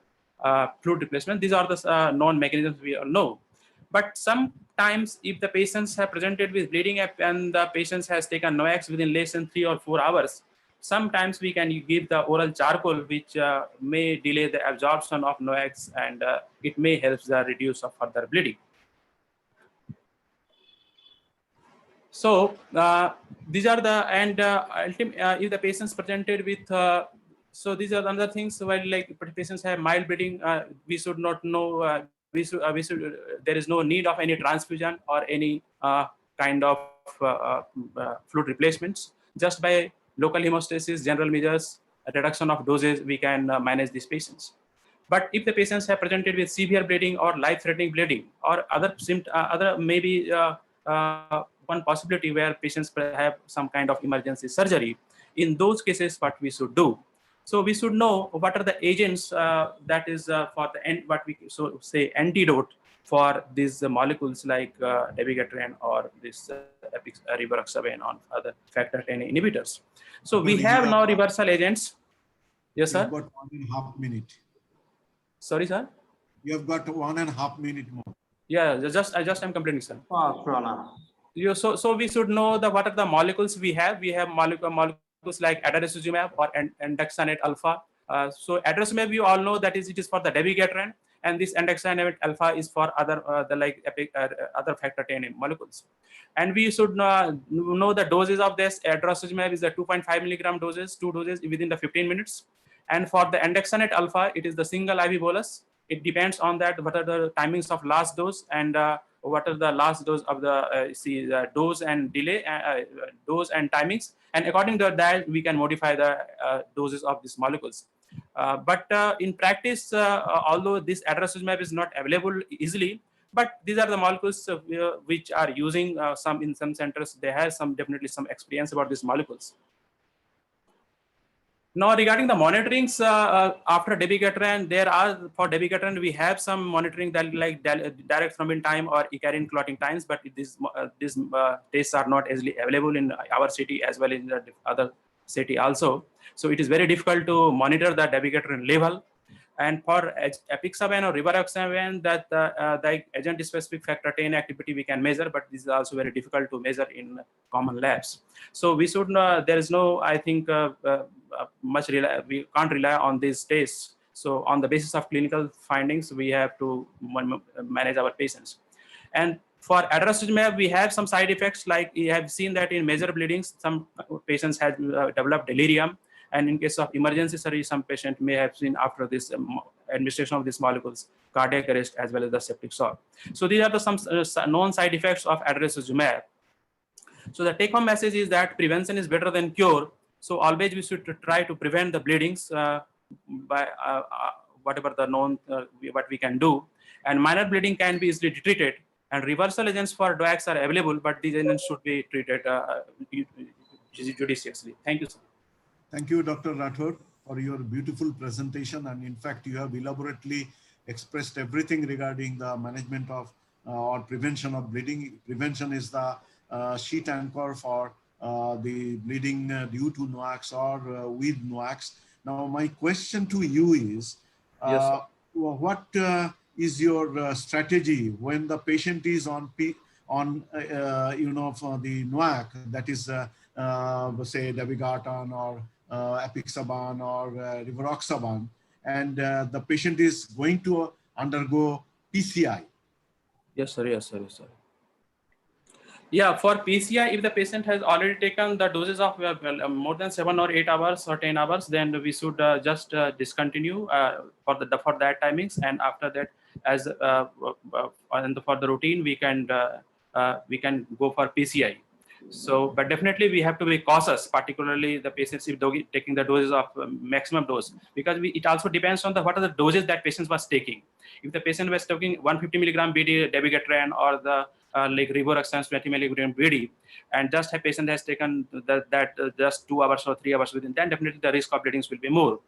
fluid replacement, these are the known mechanisms we all know. But sometimes if the patients have presented with bleeding and the patients has taken NOACs within less than 3 or 4 hours, sometimes we can give the oral charcoal, which may delay the absorption of NOACs, and it may help the reduce of further bleeding. So these are the, and if the patients presented with, so these are other things. While like patients have mild bleeding, we should not know, there is no need of any transfusion or any kind of fluid replacements. Just by local hemostasis, general measures, reduction of doses, we can manage these patients. But if the patients have presented with severe bleeding or life-threatening bleeding, or other maybe one possibility where patients have some kind of emergency surgery, in those cases, what we should do. So we should know what are the agents that is for the what we say antidote for these molecules like dabigatran or this rivaroxaban or other factor 10 inhibitors. So we have now reversal agents. Yes, sir. You've got 1.5 minutes. Sorry, sir. You have got 1.5 minutes more. Yeah, I'm completing, sir. So we should know what are the molecules we have. We have molecules like adagrasib or endoxanate alpha. So adagrasib, we all know that it is for the dabigatran, and this endoxanate alpha is for other other factor 10 molecules. And we should know the doses of this. Adagrasib is the 2.5 milligram doses, 2 doses within the 15 minutes. And for the endoxanate alpha, it is the single IV bolus. It depends on that what are the timings of last dose, and what are the last dose of the dose and delay, dose and timings. And according to that, we can modify the doses of these molecules. But in practice, although this adagrasib is not available easily, but these are the molecules which are using in some centers. They have definitely some experience about these molecules. Now, regarding the monitorings after dabigatran, for dabigatran we have some monitoring that like direct thrombin time or Icarian clotting times, but these tests are not easily available in our city as well as in the other city also. So it is very difficult to monitor the dabigatran level. And for apixaban or rivaroxaban, that the agent-specific factor 10 activity we can measure, but this is also very difficult to measure in common labs. So we should there is no, I think, we can't rely on these tests. So on the basis of clinical findings, we have to manage our patients. And for adagrasib, we have some side effects, like we have seen that in major bleedings, some patients have developed delirium. And in case of emergency surgery, some patient may have seen after this administration of these molecules, cardiac arrest, as well as the septic shock. So these are the some known side effects of adalimumab. So the take-home message is that prevention is better than cure. So always we should try to prevent the bleedings by whatever the known what we can do. And minor bleeding can be easily treated. And reversal agents for DOACs are available, but these agents should be treated judiciously. Thank you, sir. Thank you, Dr. Rathod, for your beautiful presentation. And in fact, you have elaborately expressed everything regarding the management of or prevention of bleeding. Prevention is the sheet anchor for the bleeding due to NOACs or with NOACs. Now, my question to you is, Yes, sir. what is your strategy when the patient is on for the NOAC, that is say dabigatran or apixaban or rivaroxaban, and the patient is going to undergo PCI? Yes, sir. Yes, sir. Yes, sir. Yeah, for PCI, if the patient has already taken the doses of more than 7 or 8 hours or 10 hours, then we should just discontinue for that timings, and after that, as and for the routine, we can go for PCI. So, but definitely we have to be cautious, particularly the patients if taking the doses of maximum dose, because it also depends on what are the doses that patients was taking. If the patient was taking 150 milligram BD dabigatran or the like rivaroxaban 20 milligram BD, and just a patient has taken that just 2 hours or 3 hours within, then definitely the risk of bleedings will be more.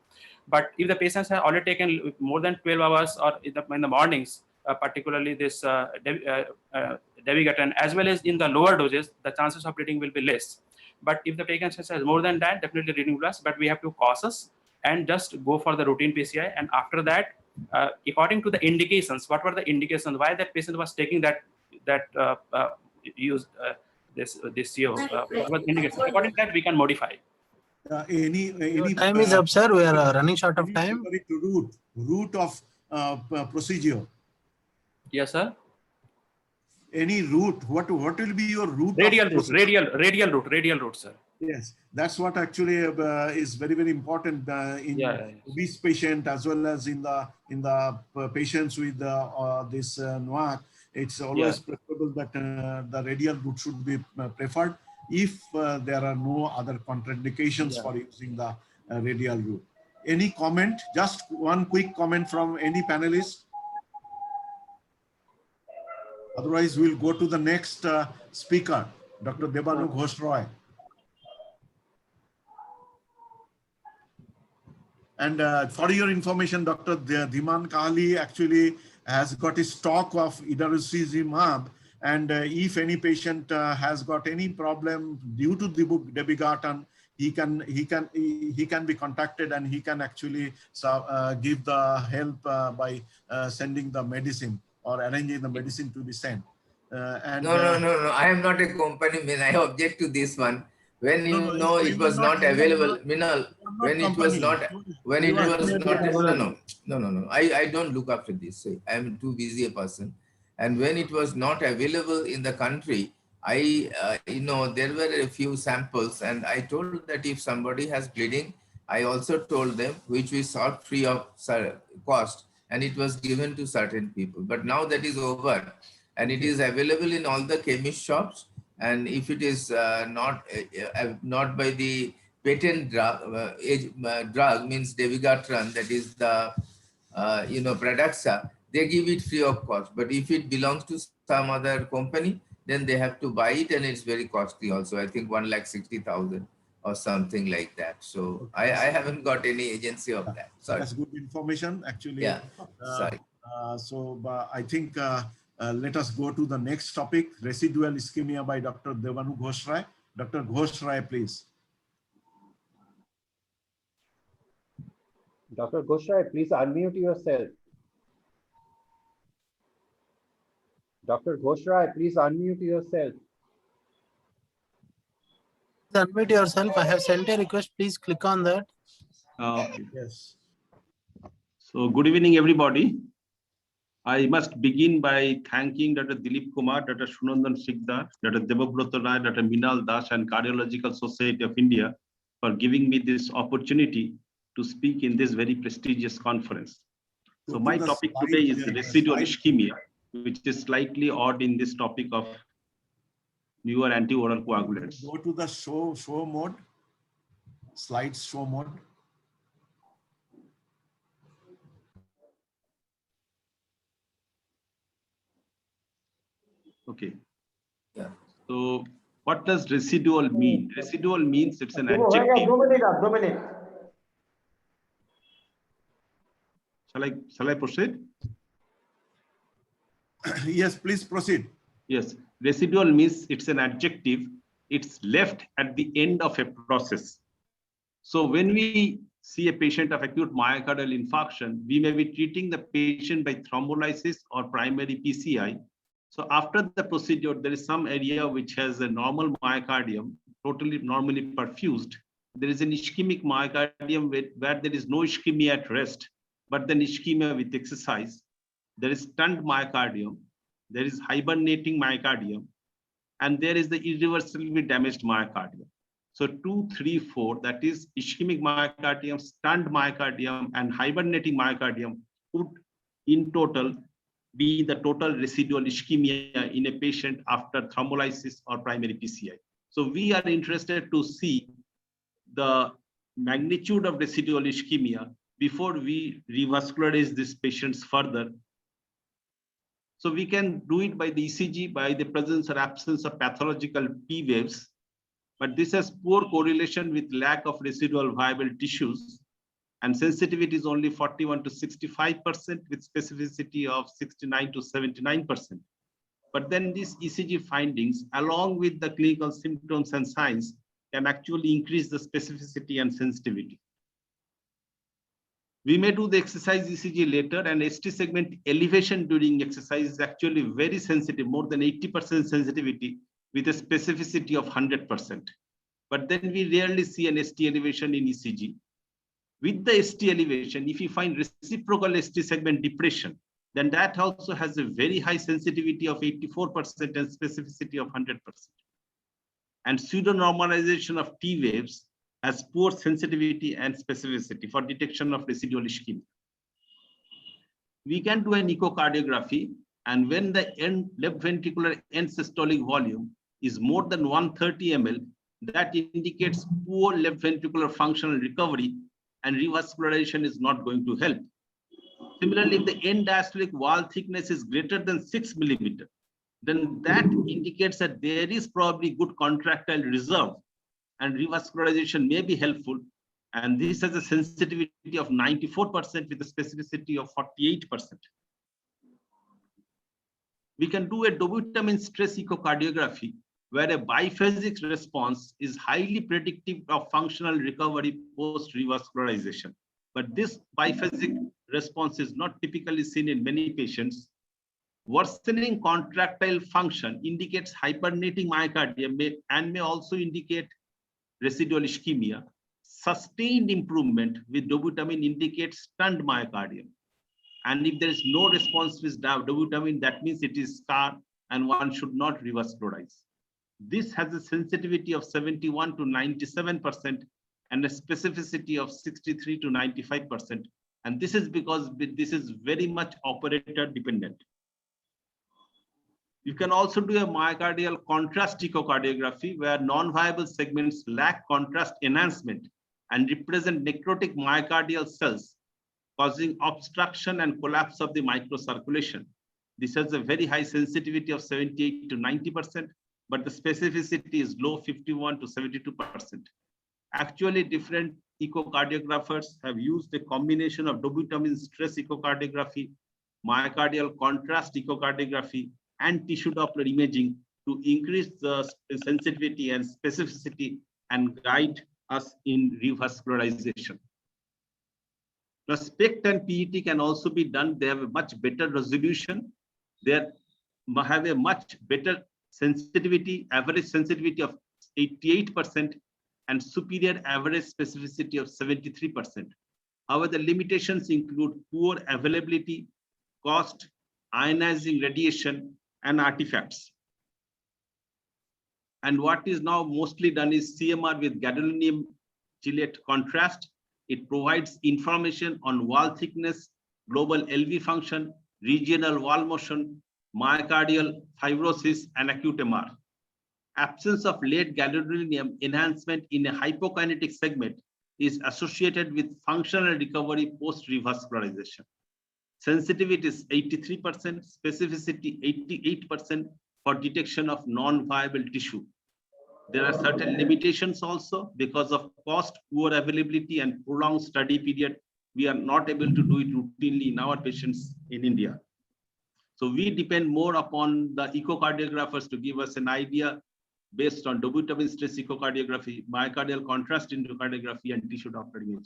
But if the patients have already taken more than 12 hours or in the mornings, particularly this dabigatran, as well as in the lower doses, the chances of bleeding will be less. But if the patient has more than that, definitely bleeding will less. But we have to cautious and just go for the routine PCI. And after that, according to the indications, what were the indications? Why that patient was taking this CO? What was the indication? According to that, we can modify. Any Time is up, sir. We are running short of time. Route of procedure. Yes, sir. Any route? What will be your route? Radial route, sir. Yes, that's what actually is very, very important in obese patient as well as in the patients with this NOAC. It's always preferable that the radial route should be preferred if there are no other contraindications for using the radial route. Any comment? Just one quick comment from any panelist. Otherwise, we'll go to the next speaker, Dr. Debanu Ghosh Roy. And for your information, Dr. Dhiman Kahli actually has got a stock of idarucizumab, and if any patient has got any problem due to the dabigatran, he can be contacted, and he can actually give the help by sending the medicine or arranging the medicine to be sent. No. I am not a company man. I object to this one. When it was not available, Minal, when it was not, no. I don't look after this. I am too busy a person. And when it was not available in the country, there were a few samples, and I told that if somebody has bleeding, I also told them, which we sought free of cost, and it was given to certain people. But now that is over, and it is available in all the chemist shops. And if it is not by the patent drug means dabigatran, that is the Pradaxa, they give it free of cost. But if it belongs to some other company, then they have to buy it, and it's very costly also. I think 1,60,000 or something like that. So I haven't got any agency of that. Sorry. That's good information, actually. Yeah. Sorry. I think let us go to the next topic, residual ischemia by Dr. Debanu Ghosh Roy. Dr. Ghosh Roy, please. Dr. Ghosh Roy, please unmute yourself. Dr. Ghosh Roy, please unmute yourself. Unmute yourself. I have sent a request. Please click on that. Yes. So good evening, everybody. I must begin by thanking Dr. Dilip Kumar, Dr. Sunandan Sikdar, Dr. Debabrata Rai, Dr. Minal Das, and Cardiological Society of India for giving me this opportunity to speak in this very prestigious conference. So my topic today is residual ischemia, which is slightly odd in this topic of newer anti-oral coagulants. Go to the show mode, slides show mode. Okay. Yeah. So what does residual mean? Residual means it's an adjective. Shall I proceed? Yes, please proceed. Yes, residual means it's an adjective. It's left at the end of a process. So when we see a patient of acute myocardial infarction, we may be treating the patient by thrombolysis or primary PCI. So after the procedure, there is some area which has a normal myocardium, totally normally perfused. There is an ischemic myocardium where there is no ischemia at rest, but then ischemia with exercise. There is stunned myocardium, there is hibernating myocardium, and there is the irreversibly damaged myocardium. So 2, 3, 4, that is ischemic myocardium, stunned myocardium, and hibernating myocardium would in total be the total residual ischemia in a patient after thrombolysis or primary PCI. So we are interested to see the magnitude of residual ischemia before we revascularize these patients further. So we can do it by the ECG, by the presence or absence of pathological P waves, but this has poor correlation with lack of residual viable tissues, and sensitivity is only 41 to 65% with specificity of 69 to 79%. But then these ECG findings, along with the clinical symptoms and signs, can actually increase the specificity and sensitivity. We may do the exercise ECG later, and ST segment elevation during exercise is actually very sensitive, more than 80% sensitivity with a specificity of 100%. But then we rarely see an ST elevation in ECG. With the ST elevation, if you find reciprocal ST segment depression, then that also has a very high sensitivity of 84% and specificity of 100%. And pseudo-normalization of T waves has poor sensitivity and specificity for detection of residual ischemia. We can do an echocardiography, and when the left ventricular end systolic volume is more than 130 ml, that indicates poor left ventricular functional recovery, and revascularization is not going to help. Similarly, if the end diastolic wall thickness is greater than 6 millimeter, then that indicates that there is probably good contractile reserve, and revascularization may be helpful. And this has a sensitivity of 94% with a specificity of 48%. We can do a dobutamine stress echocardiography, where a biphasic response is highly predictive of functional recovery post-revascularization. But this biphasic response is not typically seen in many patients. Worsening contractile function indicates hibernating myocardium and may also indicate residual ischemia. Sustained improvement with dobutamine indicates stunned myocardium. And if there is no response with dobutamine, that means it is scar and one should not revascularize. This has a sensitivity of 71 to 97% and a specificity of 63 to 95%. And this is because this is very much operator dependent. You can also do a myocardial contrast echocardiography, where non-viable segments lack contrast enhancement and represent necrotic myocardial cells, causing obstruction and collapse of the microcirculation. This has a very high sensitivity of 78 to 90%, but the specificity is low, 51 to 72%. Actually, different echocardiographers have used a combination of dobutamine stress echocardiography, myocardial contrast echocardiography, and tissue Doppler imaging to increase the sensitivity and specificity and guide us in revascularization. The SPECT and PET can also be done. They have a much better resolution. They have a much better sensitivity, average sensitivity of 88% and superior average specificity of 73%. However, the limitations include poor availability, cost, ionizing radiation, and artifacts. And what is now mostly done is CMR with gadolinium gillette contrast. It provides information on wall thickness, global LV function, regional wall motion, myocardial fibrosis, and acute MR. Absence of late gadolinium enhancement in a hypokinetic segment is associated with functional recovery post-revascularization. Sensitivity is 83%, specificity 88% for detection of non-viable tissue. There are certain limitations also because of cost, poor availability, and prolonged study period. We are not able to do it routinely in our patients in India. So we depend more upon the echocardiographers to give us an idea based on dobutamine stress echocardiography, myocardial contrast echocardiography, and tissue Doppler imaging.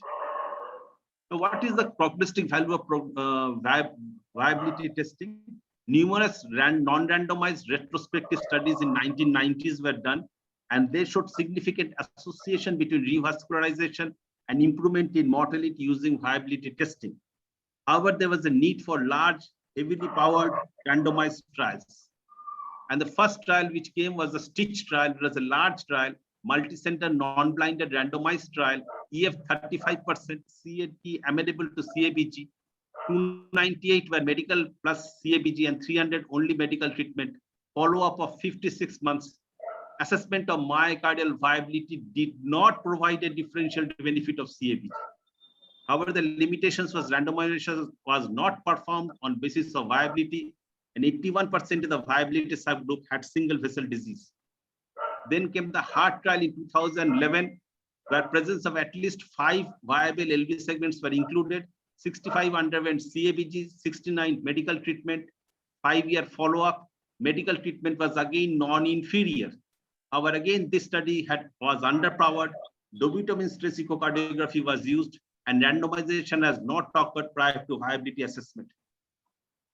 So what is the prognostic value of viability testing? Numerous non-randomized retrospective studies in 1990s were done, and they showed significant association between revascularization and improvement in mortality using viability testing. However, there was a need for large, heavily powered randomized trials. And the first trial which came was a STITCH trial. It was a large trial, multi-center, non-blinded randomized trial, EF 35%, CAT amenable to CABG, 298 were medical plus CABG, and 300 only medical treatment, follow-up of 56 months. Assessment of myocardial viability did not provide a differential benefit of CABG. However, the limitations was randomization was not performed on basis of viability, and 81% of the viability subgroup had single vessel disease. Then came the heart trial in 2011, where presence of at least 5 viable LV segments were included. 65 underwent CABG, 69 medical treatment, 5-year follow-up. Medical treatment was again non-inferior. However, again, this study was underpowered. Dobutamine stress echocardiography was used, and randomization has not occurred prior to viability assessment.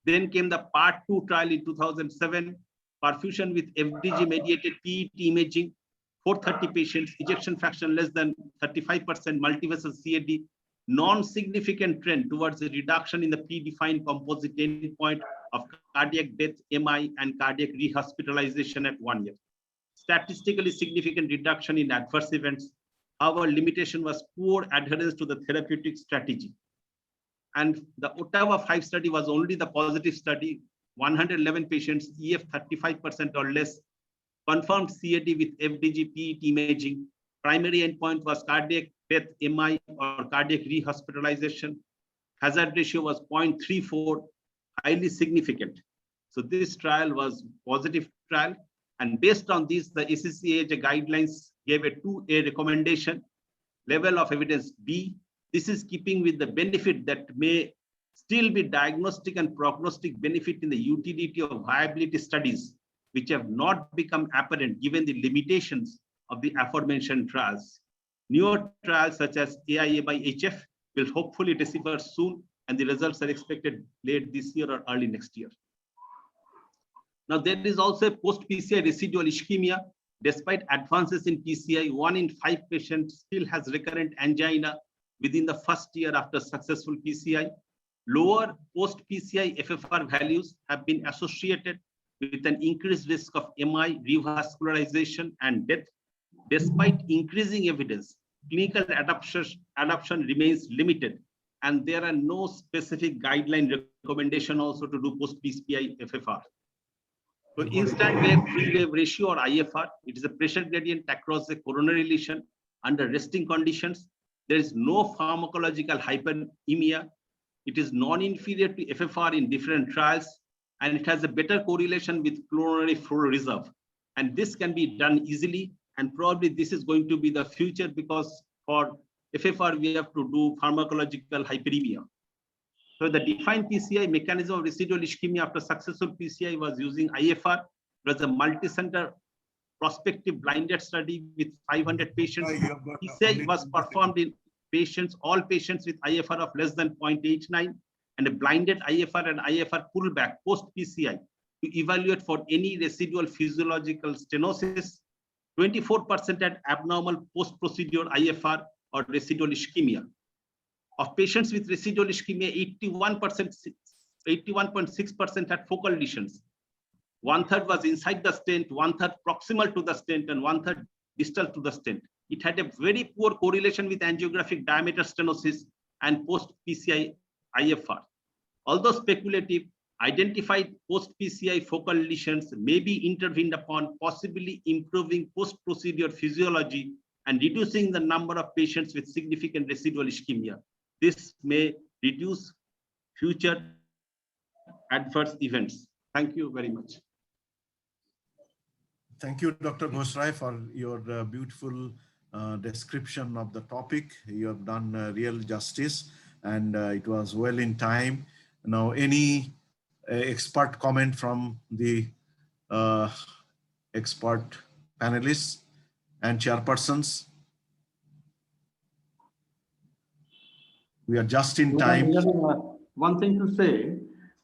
Then came the part 2 trial in 2007, perfusion with FDG-mediated PET imaging, 430 patients, ejection fraction less than 35%, multivessel CAD, non-significant trend towards a reduction in the predefined composite endpoint of cardiac death, MI, and cardiac rehospitalization at 1 year. Statistically significant reduction in adverse events. Our limitation was poor adherence to the therapeutic strategy. And the Ottawa 5 study was only the positive study, 111 patients, EF 35% or less, confirmed CAD with FDG PET imaging. Primary endpoint was cardiac death, MI, or cardiac rehospitalization. Hazard ratio was 0.34, highly significant. So this trial was positive trial. And based on this, the ACC/AHA guidelines gave a 2A recommendation, level of evidence B. This is keeping with the benefit that may still be diagnostic and prognostic benefit in the utility of viability studies, which have not become apparent given the limitations of the aforementioned trials. Newer trials such as AIA/HF will hopefully decipher soon, and the results are expected late this year or early next year. Now, there is also a post-PCI residual ischemia. Despite advances in PCI, 1 in 5 patients still has recurrent angina within the first year after successful PCI. Lower post-PCI FFR values have been associated with an increased risk of MI, revascularization, and death. Despite increasing evidence, clinical adoption remains limited, and there are no specific guideline recommendation also to do post-PCI FFR. So instant wave free wave ratio, or IFR, it is a pressure gradient across the coronary lesion under resting conditions. There is no pharmacological hyperemia. It is non-inferior to FFR in different trials, and it has a better correlation with coronary flow reserve. And this can be done easily, and probably this is going to be the future, because for FFR, we have to do pharmacological hyperemia. So the defined PCI mechanism of residual ischemia after successful PCI was using IFR. It was a multi-center prospective blinded study with 500 patients. PCI was performed in patients, all patients with IFR of less than 0.89, and a blinded IFR and IFR pullback post-PCI to evaluate for any residual physiological stenosis. 24% had abnormal post-procedure IFR or residual ischemia. Of patients with residual ischemia, 81.6% had focal lesions. 1/3 was inside the stent, 1/3 proximal to the stent, and 1/3 distal to the stent. It had a very poor correlation with angiographic diameter stenosis and post-PCI IFR. Although speculative, identified post-PCI focal lesions may be intervened upon, possibly improving post-procedure physiology and reducing the number of patients with significant residual ischemia. This may reduce future adverse events. Thank you very much. Thank you, Dr. Ghosrai, for your beautiful description of the topic. You have done real justice, and it was well in time. Now, any expert comment from the expert panelists and chairpersons? We are just in time. One thing to say,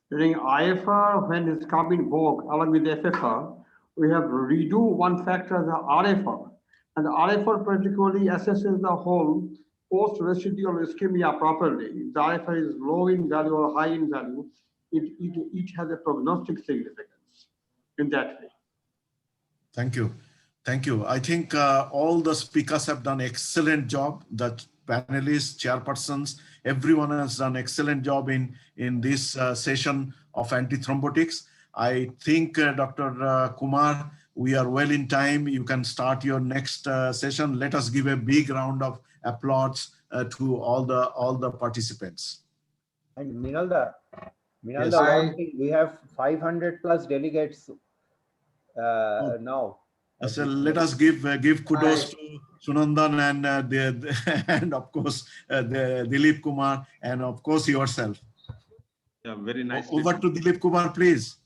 during IFR, when it's come in vogue along with FFR, we have redo one factor, the RFR. And the RFR particularly assesses the whole post-residual ischemia properly. The RFR is low in value or high in value. It has a prognostic significance in that way. Thank you. Thank you. I think all the speakers have done excellent job. The panelists, chairpersons, everyone has done excellent job in this session of antithrombotics. I think Dr. Kumar, we are well in time. You can start your next session. Let us give a big round of applause to all the participants. And Minalda, Yes. one thing, we have 500 plus delegates now. So let us give kudos to Sunandan and of course the Dilip Kumar and of course yourself. Yeah, very nice. Over to Dilip Kumar, please.